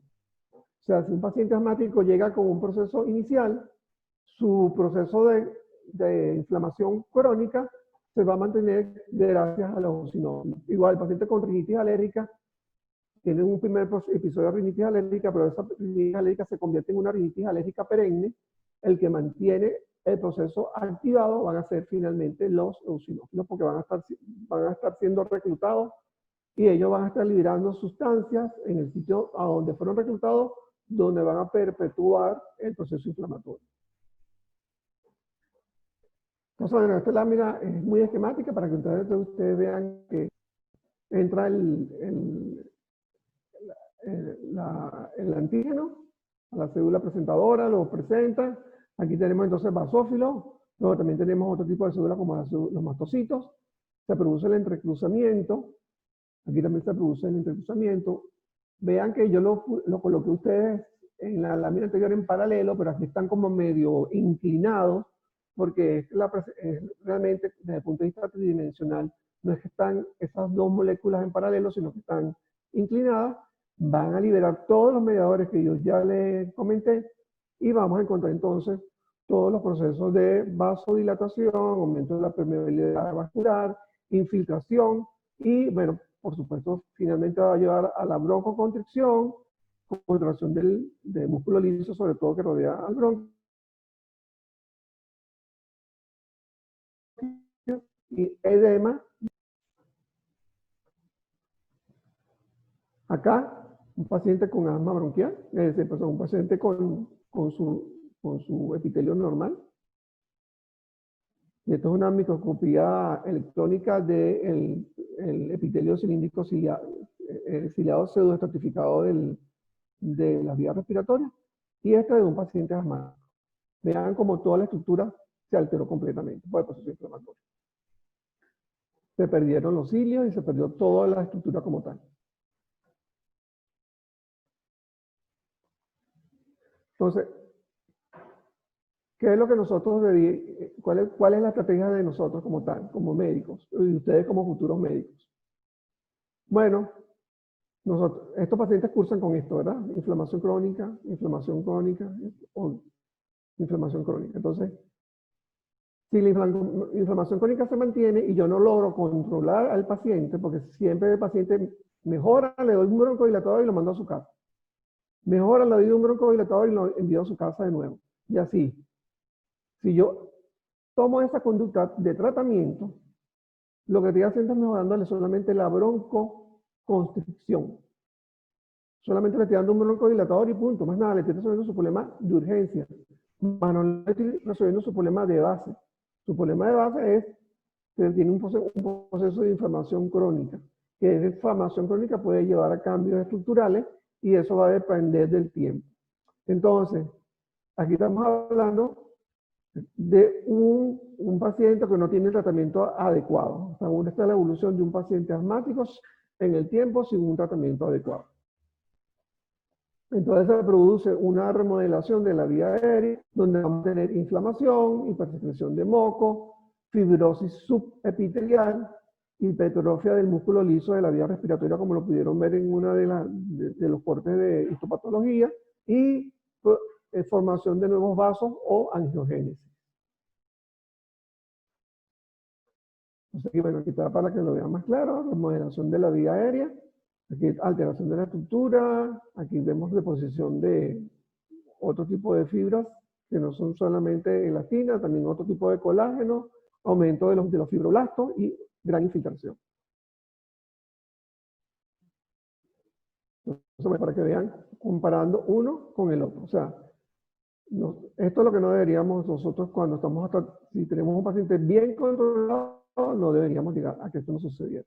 [SPEAKER 1] O sea, si un paciente asmático llega con un proceso inicial, su proceso de inflamación crónica se va a mantener gracias a los eosinófilos. Igual, el paciente con rinitis alérgica tiene un primer episodio de rinitis alérgica, pero esa rinitis alérgica se convierte en una rinitis alérgica perenne. El que mantiene el proceso activado van a ser finalmente los eosinófilos, porque van a estar siendo reclutados y ellos van a estar liberando sustancias en el sitio a donde fueron reclutados, donde van a perpetuar el proceso inflamatorio. Entonces, bueno, esta lámina es muy esquemática para que ustedes vean que entra el antígeno a la célula presentadora, lo presenta. Aquí tenemos entonces basófilos, luego también tenemos otro tipo de células como los mastocitos. Se produce el entrecruzamiento, aquí también se produce el entrecruzamiento. Vean que yo lo coloqué a ustedes en la lámina anterior en paralelo, pero aquí están como medio inclinados, porque realmente desde el punto de vista tridimensional no es que están esas dos moléculas en paralelo, sino que están inclinadas. Van a liberar todos los mediadores que yo ya les comenté y vamos a encontrar entonces todos los procesos de vasodilatación, aumento de la permeabilidad vascular, infiltración y, bueno, por supuesto, finalmente va a llevar a la broncoconstricción, contracción del músculo liso, sobre todo que rodea al bronco, y edema. Acá, un paciente con asma bronquial, es decir, un paciente con su epitelio normal. Y esto es una microscopía electrónica del epitelio cilíndrico ciliado pseudoestratificado de las vías respiratorias. Y este de un paciente asmático. Vean como toda la estructura se alteró completamente por el proceso inflamatorio. Se perdieron los cilios y se perdió toda la estructura como tal. Entonces, ¿qué es lo que nosotros cuál es la estrategia de nosotros como tal, como médicos, y ustedes como futuros médicos? Bueno, estos pacientes cursan con esto, ¿verdad? Inflamación crónica o inflamación crónica. Entonces, si la inflamación crónica se mantiene y yo no logro controlar al paciente, porque siempre el paciente mejora, le doy un broncodilatador y lo mando a su casa. Mejora, le doy un broncodilatador y lo envío a su casa de nuevo. Y así. Si yo tomo esa conducta de tratamiento, lo que estoy haciendo es mejorándole solamente la broncoconstricción. Solamente le estoy dando un broncodilatador y punto. Más nada, le estoy resolviendo su problema de urgencia. Más no le estoy resolviendo su problema de base. Su problema de base es que tiene un proceso de inflamación crónica. Que esa inflamación crónica puede llevar a cambios estructurales y eso va a depender del tiempo. Entonces, aquí estamos hablando de un paciente que no tiene tratamiento adecuado. O sea, ¿dónde está la evolución de un paciente asmático en el tiempo sin un tratamiento adecuado? Entonces se produce una remodelación de la vía aérea, donde vamos a tener inflamación, hipersecreción de moco, fibrosis subepitelial, hipertrofia del músculo liso de la vía respiratoria, como lo pudieron ver en uno de los cortes de histopatología, y pues, formación de nuevos vasos o angiogénesis. Entonces, aquí, bueno, aquí está para que lo vean más claro, remodelación de la vía aérea, aquí alteración de la estructura, aquí vemos deposición de otro tipo de fibras que no son solamente elastina, también otro tipo de colágeno, aumento de los fibroblastos y gran infiltración. Entonces, para que vean, comparando uno con el otro. O sea, esto es lo que no deberíamos nosotros cuando estamos si tenemos un paciente bien controlado, no deberíamos llegar a que esto no sucediera.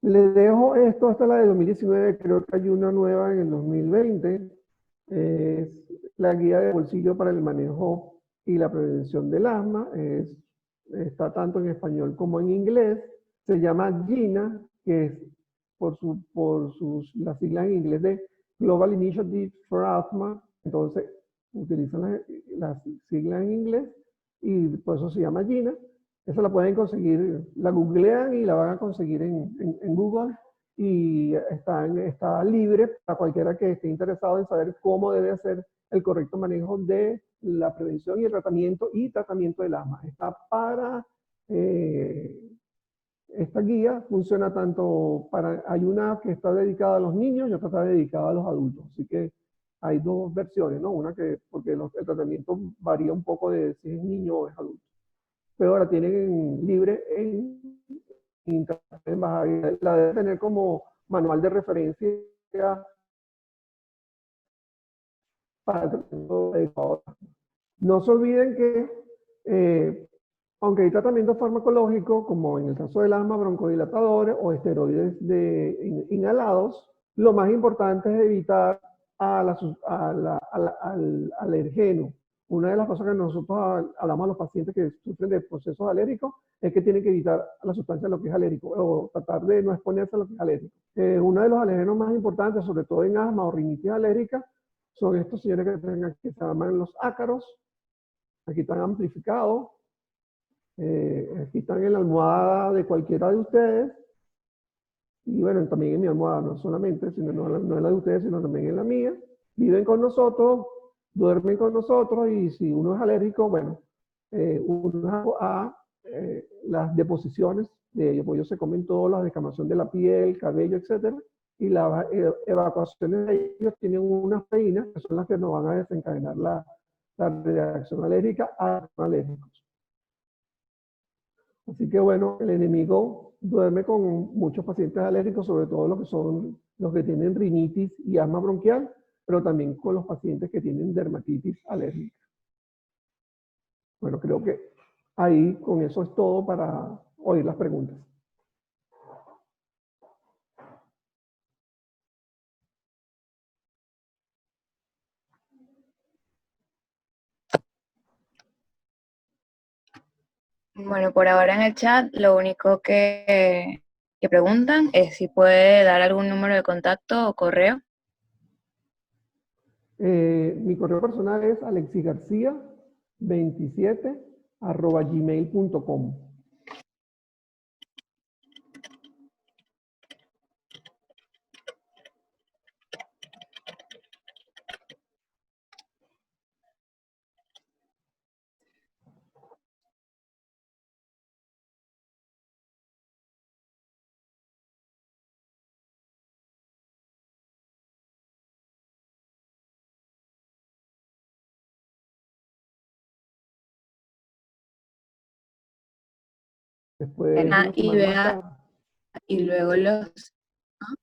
[SPEAKER 1] Les dejo esto, esta es la de 2019, creo que hay una nueva en el 2020. Es la guía de bolsillo para el manejo y la prevención del asma. Está tanto en español como en inglés. Se llama GINA, que es las siglas en inglés de Global Initiative for Asthma. Entonces, utilizan las siglas en inglés y por eso se llama GINA. Esa la pueden conseguir, la googlean y la van a conseguir en Google y está libre para cualquiera que esté interesado en saber cómo debe hacer el correcto manejo de la prevención y el tratamiento del asma. Esta guía funciona tanto hay una que está dedicada a los niños y otra está dedicada a los adultos. Así que hay dos versiones, ¿no? Porque el tratamiento varía un poco de si es niño o es adulto. Pero ahora tienen libre en internet, la deben tener como manual de referencia para el tratamiento adecuado. No se olviden que, aunque hay tratamiento farmacológico, como en el caso del asma, broncodilatadores o esteroides inhalados, lo más importante es evitar al alergeno. Una de las cosas que nosotros hablamos a los pacientes que sufren de procesos alérgicos es que tienen que evitar la sustancia de lo que es alérgico o tratar de no exponerse a lo que es alérgico. Uno de los alergenos más importantes, sobre todo en asma o rinitis alérgica, son estos señores que se llaman los ácaros. Aquí están amplificados. Aquí están en la almohada de cualquiera de ustedes. Y bueno, también en mi almohada, no solamente, sino no en la de ustedes, sino también en la mía. Viven con nosotros, duermen con nosotros y si uno es alérgico, bueno, uno las deposiciones de ellos, pues ellos se comen todo, la descamación de la piel, cabello, etcétera, y las evacuaciones de ellos tienen unas proteínas que son las que nos van a desencadenar la reacción alérgica a alérgicos. Así que bueno, el enemigo duerme con muchos pacientes alérgicos, sobre todo los que son los que tienen rinitis y asma bronquial, pero también con los pacientes que tienen dermatitis alérgica. Bueno, creo que ahí con eso es todo para oír las preguntas.
[SPEAKER 2] Bueno, por ahora en el chat lo único que preguntan es si puede dar algún número de contacto o correo.
[SPEAKER 1] Mi correo personal es alexigarcia27@gmail.com. Después, una
[SPEAKER 2] Y
[SPEAKER 1] semana más
[SPEAKER 2] vea,
[SPEAKER 1] tarde,
[SPEAKER 2] y luego los... ¿Ah?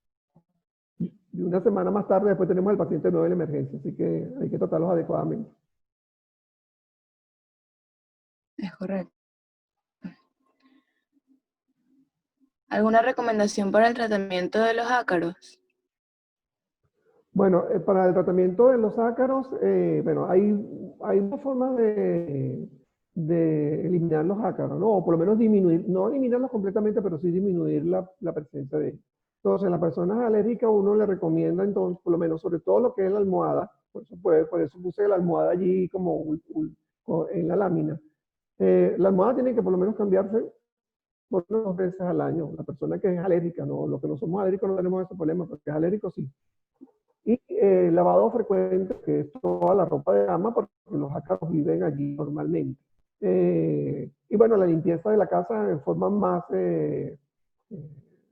[SPEAKER 1] y una semana más tarde, después tenemos al paciente nuevo en la emergencia, así que hay que tratarlos adecuadamente.
[SPEAKER 2] Es correcto. ¿Alguna recomendación para el tratamiento de los ácaros?
[SPEAKER 1] Bueno, para el tratamiento de los ácaros, bueno, hay hay una forma de eliminar los ácaros, ¿no? O por lo menos disminuir, no eliminarlos completamente, pero sí disminuir la presencia de ellos. Entonces, a las personas alérgicas uno le recomienda, entonces, por lo menos, sobre todo lo que es la almohada, por eso puse la almohada allí como en la lámina. La almohada tiene que por lo menos cambiarse por unas 2 veces al año. La persona que es alérgica, no, los que no somos alérgicos no tenemos ese problema, porque es alérgico sí. Y lavado frecuente, que es toda la ropa de cama, porque los ácaros viven allí normalmente. Y bueno, la limpieza de la casa en forma más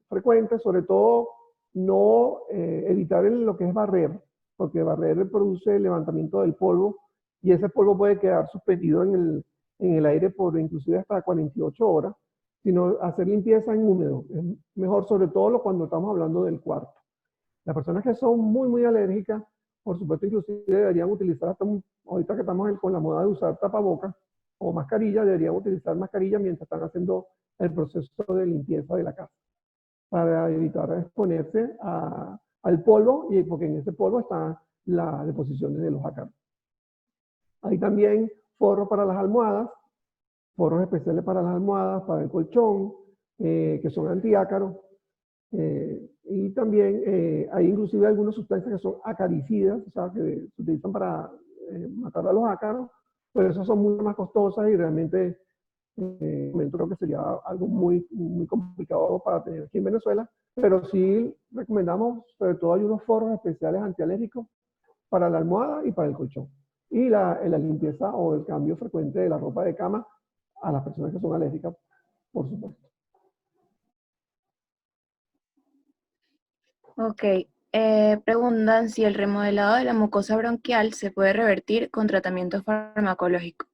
[SPEAKER 1] frecuente, sobre todo no evitar lo que es barrer, porque barrer produce el levantamiento del polvo y ese polvo puede quedar suspendido en el aire por inclusive hasta 48 horas, sino hacer limpieza en húmedo. Es mejor, sobre todo cuando estamos hablando del cuarto. Las personas que son muy alérgicas, por supuesto, inclusive deberían utilizar, ahorita que estamos con la moda de usar tapabocas o mascarilla, deberían utilizar mascarilla mientras están haciendo el proceso de limpieza de la casa, para evitar exponerse al polvo, y porque en ese polvo están las deposiciones de los ácaros. Hay también forros para las almohadas, forros especiales para las almohadas, para el colchón, que son antiácaros. Y también hay inclusive algunas sustancias que son acaricidas, o sea, que se utilizan para matar a los ácaros, pero esas son mucho más costosas y realmente creo que sería algo muy complicado para tener aquí en Venezuela, pero sí recomendamos, sobre todo hay unos forros especiales antialérgicos para la almohada y para el colchón. Y la limpieza o el cambio frecuente de la ropa de cama a las personas que son alérgicas, por supuesto.
[SPEAKER 2] Ok. Preguntan si el remodelado de la mucosa bronquial se puede revertir con tratamiento farmacológico.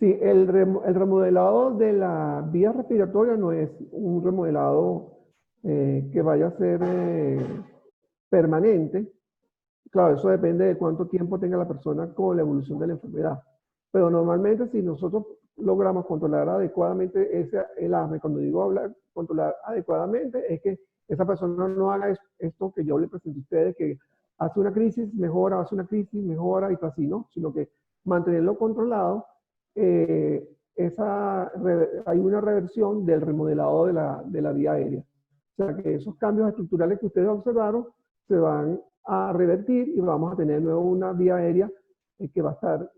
[SPEAKER 1] Sí, el remodelado de la vía respiratoria no es un remodelado que vaya a ser permanente. Claro, eso depende de cuánto tiempo tenga la persona con la evolución de la enfermedad. Pero normalmente si nosotros logramos controlar adecuadamente el asma, y cuando digo controlar adecuadamente, es que esa persona no haga esto que yo le presenté a ustedes, que hace una crisis, mejora, hace una crisis, mejora y así, ¿no? Sino que mantenerlo controlado, hay una reversión del remodelado de la vía aérea. O sea que esos cambios estructurales que ustedes observaron se van a revertir y vamos a tener de nuevo una vía aérea que va a estar,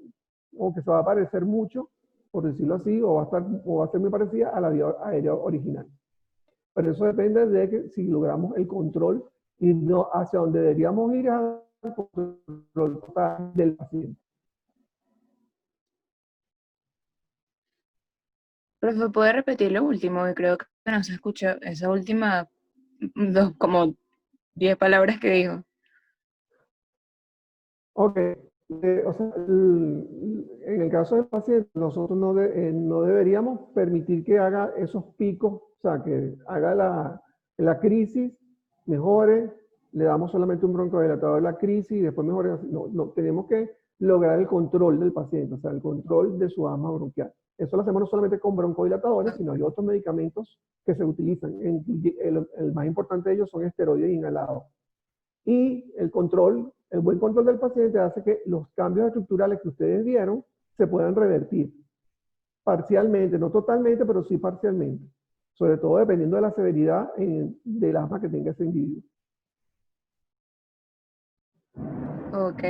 [SPEAKER 1] o que se va a parecer mucho, por decirlo así, o va a ser muy parecida a la vía aérea original. Pero eso depende de que si logramos el control y no hacia donde deberíamos ir al control total del paciente.
[SPEAKER 2] Profe, ¿puede repetir lo último? Que creo que no se escuchó esa última, como 10 palabras que dijo.
[SPEAKER 1] Ok, o sea, en el caso del paciente, nosotros no deberíamos permitir que haga esos picos, o sea, que haga la crisis, mejore, le damos solamente un broncodilatador de la crisis y después mejore. No, tenemos que lograr el control del paciente, o sea, el control de su asma bronquial. Eso lo hacemos no solamente con broncodilatadores, sino hay otros medicamentos que se utilizan. El más importante de ellos son esteroides inhalados. Y el buen control del paciente hace que los cambios estructurales que ustedes vieron se puedan revertir parcialmente, no totalmente, pero sí parcialmente, sobre todo dependiendo de la severidad del asma que tenga ese individuo.
[SPEAKER 2] Ok.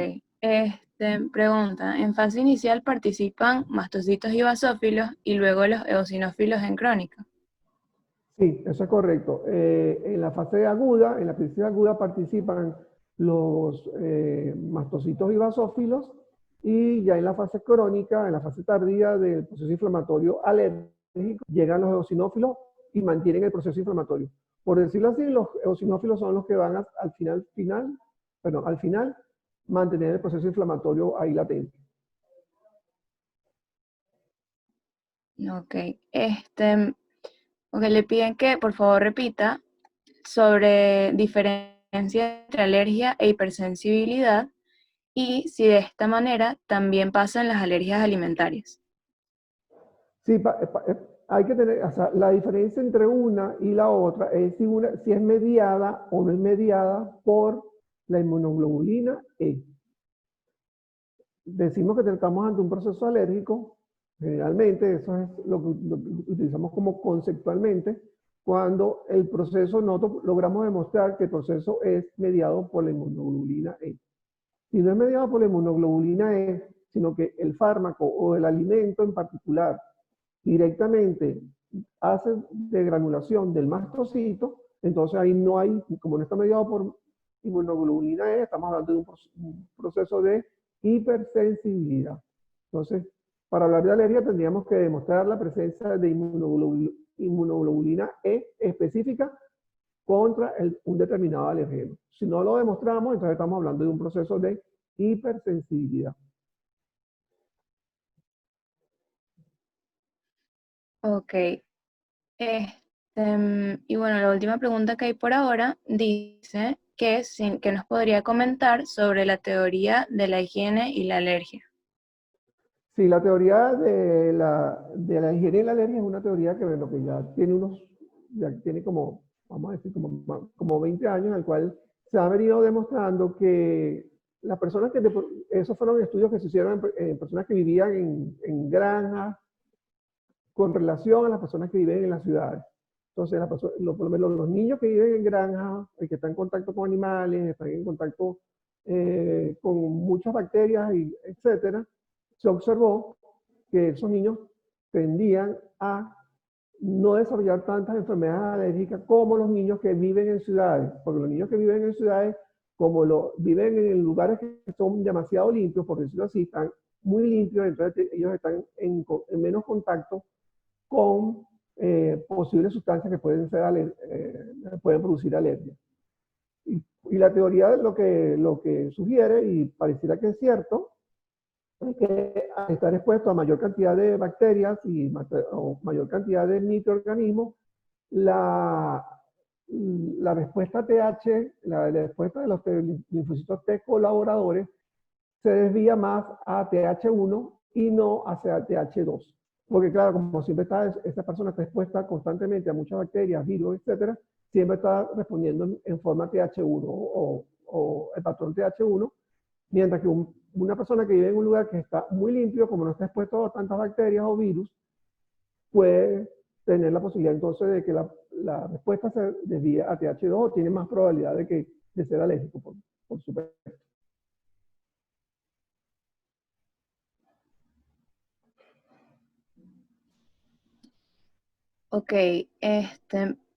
[SPEAKER 2] Pregunta, en fase inicial participan mastocitos y basófilos y luego los eosinófilos en crónica.
[SPEAKER 1] Sí, eso es correcto. En la fase aguda, en la crisis aguda participan los mastocitos y basófilos, y ya en la fase crónica, en la fase tardía del proceso inflamatorio alérgico, llegan los eosinófilos y mantienen el proceso inflamatorio. Por decirlo así, los eosinófilos son los que van al final mantener el proceso inflamatorio ahí latente.
[SPEAKER 2] Ok. Ok, le piden que por favor repita sobre diferencia entre alergia e hipersensibilidad y si de esta manera también pasan las alergias alimentarias.
[SPEAKER 1] Sí, hay que tener, o sea, la diferencia entre una y la otra es si es mediada o no es mediada por la inmunoglobulina E. decimos que estamos ante un proceso alérgico, generalmente eso es lo que utilizamos como conceptualmente, cuando el proceso logramos demostrar que el proceso es mediado por la inmunoglobulina E. Si no es mediado por la inmunoglobulina E, sino que el fármaco o el alimento en particular directamente hace de granulación del mastocito, entonces ahí no hay, como no está mediado por inmunoglobulina E, estamos hablando de un proceso de hipersensibilidad. Entonces, para hablar de alergia tendríamos que demostrar la presencia de inmunoglobulina E específica contra un determinado alergeno. Si no lo demostramos, entonces estamos hablando de un proceso de hipersensibilidad.
[SPEAKER 2] Ok. Y bueno, la última pregunta que hay por ahora dice que nos podría comentar sobre la teoría de la higiene y la alergia.
[SPEAKER 1] Sí, la teoría de la higiene y la alergia es una teoría que, bueno, que ya tiene como, vamos a decir, como 20 años, en el cual se ha venido demostrando que las personas esos fueron estudios que se hicieron en personas que vivían en granjas, con relación a las personas que viven en las ciudades. Entonces, por lo menos los niños que viven en granjas, que están en contacto con animales, están en contacto con muchas bacterias, etcétera, se observó que esos niños tendían a no desarrollar tantas enfermedades alérgicas como los niños que viven en ciudades, porque los niños que viven en ciudades, como viven en lugares que son demasiado limpios, por decirlo así, están muy limpios, entonces ellos están en menos contacto con posibles sustancias que pueden producir alergia. Y la teoría lo que sugiere, y pareciera que es cierto, es que al estar expuesto a mayor cantidad de bacterias o mayor cantidad de microorganismos, la, la respuesta TH, la respuesta de los linfocitos T colaboradores, se desvía más a TH1 y no hacia TH2. Porque claro, como siempre esta persona está expuesta constantemente a muchas bacterias, virus, etcétera, siempre está respondiendo en forma TH1 o el patrón TH1, mientras que una persona que vive en un lugar que está muy limpio, como no está expuesto a tantas bacterias o virus, puede tener la posibilidad entonces de que la respuesta se desvíe a TH2 o tiene más probabilidad de ser alérgico, por supuesto.
[SPEAKER 2] Ok,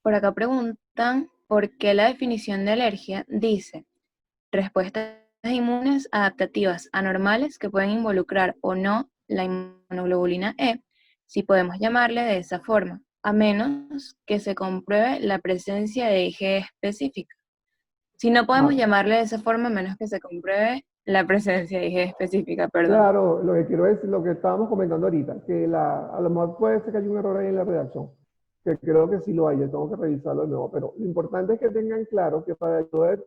[SPEAKER 2] por acá preguntan por qué la definición de alergia dice respuestas inmunes adaptativas anormales que pueden involucrar o no la inmunoglobulina E, si podemos llamarle de esa forma, a menos que se compruebe la presencia de IgE específica. Si no podemos
[SPEAKER 1] Ah,
[SPEAKER 2] llamarle de esa forma, a menos que se compruebe la presencia de IgE específica, perdón.
[SPEAKER 1] claro, lo que quiero decir, lo que estábamos comentando ahorita, que a lo mejor puede ser que haya un error ahí en la redacción, que creo que sí lo hay, yo tengo que revisarlo de nuevo, pero lo importante es que tengan claro que para poder,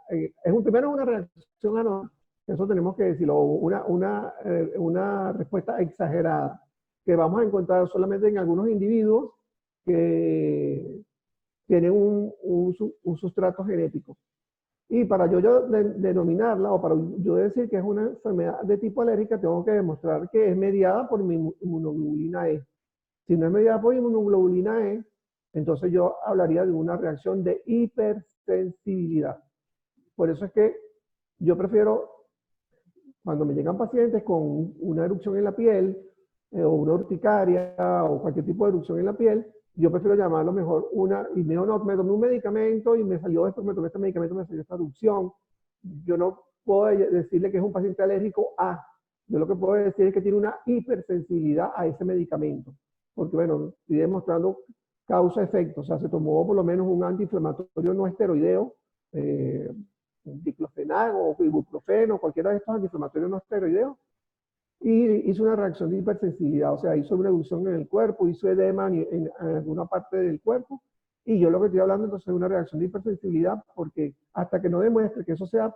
[SPEAKER 1] primero es una reacción anormal, eso tenemos que decirlo, una respuesta exagerada, que vamos a encontrar solamente en algunos individuos que tienen un sustrato genético. Y para yo denominarla o para yo decir que es una enfermedad de tipo alérgica, tengo que demostrar que es mediada por mi inmunoglobulina E. Si no es mediada por inmunoglobulina E, entonces yo hablaría de una reacción de hipersensibilidad. Por eso es que yo prefiero, cuando me llegan pacientes con una erupción en la piel, o una urticaria, o cualquier tipo de erupción en la piel, yo prefiero llamarlo mejor y me dijo, no, me tomé un medicamento y me salió esto, me tomé este medicamento, me salió esta erupción. Yo no puedo decirle que es un paciente alérgico a, yo lo que puedo decir es que tiene una hipersensibilidad a ese medicamento, porque bueno, estoy demostrando causa-efecto, o sea, se tomó por lo menos un antiinflamatorio no esteroideo, diclofenac o ibuprofeno, cualquiera de estos antiinflamatorios no esteroideos, y hizo una reacción de hipersensibilidad, o sea, hizo una erupción en el cuerpo, hizo edema en alguna parte del cuerpo, y yo lo que estoy hablando entonces es una reacción de hipersensibilidad, porque hasta que no demuestre que eso sea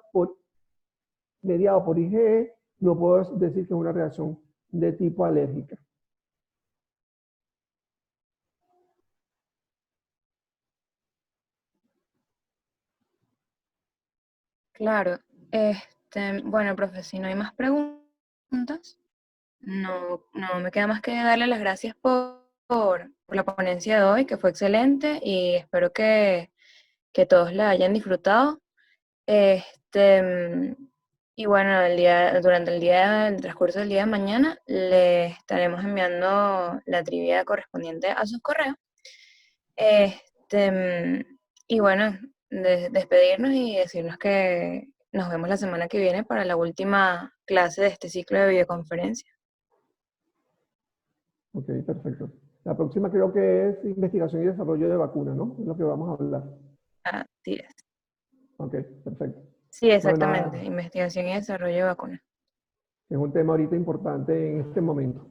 [SPEAKER 1] mediado por IgE, no puedo decir que es una reacción de tipo alérgica.
[SPEAKER 2] Claro, bueno, profe, si no hay más preguntas, preguntas. No me queda más que darle las gracias por la ponencia de hoy, que fue excelente, y espero que todos la hayan disfrutado. Este, y bueno, durante el transcurso del día de mañana, le estaremos enviando la trivia correspondiente a sus correos. Este, y bueno, despedirnos y decirnos que nos vemos la semana que viene para la última clase de este ciclo de videoconferencia.
[SPEAKER 1] Ok, perfecto. La próxima creo que es investigación y desarrollo de vacunas, ¿no? Es lo que vamos a hablar.
[SPEAKER 2] Así es.
[SPEAKER 1] Ok, perfecto.
[SPEAKER 2] Sí,
[SPEAKER 1] Bueno,
[SPEAKER 2] exactamente.
[SPEAKER 1] nada,
[SPEAKER 2] Investigación y desarrollo de vacunas.
[SPEAKER 1] es un tema ahorita importante en este momento.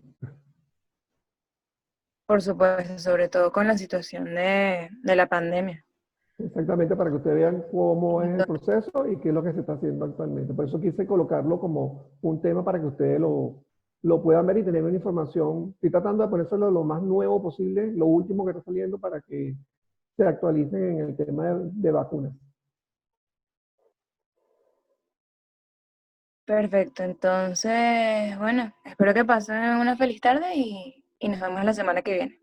[SPEAKER 2] Por supuesto, sobre todo con la situación de la pandemia.
[SPEAKER 1] Exactamente, para que ustedes vean cómo es el
[SPEAKER 2] Entonces,
[SPEAKER 1] proceso y qué es lo que se está haciendo actualmente. Por eso quise colocarlo como un tema para que ustedes lo puedan ver y tener una información. Estoy tratando de ponérselo lo más nuevo posible, lo último que está saliendo para que se actualicen en el tema de vacunas.
[SPEAKER 2] perfecto. Entonces, bueno, espero que pasen una feliz tarde y nos vemos la semana que viene.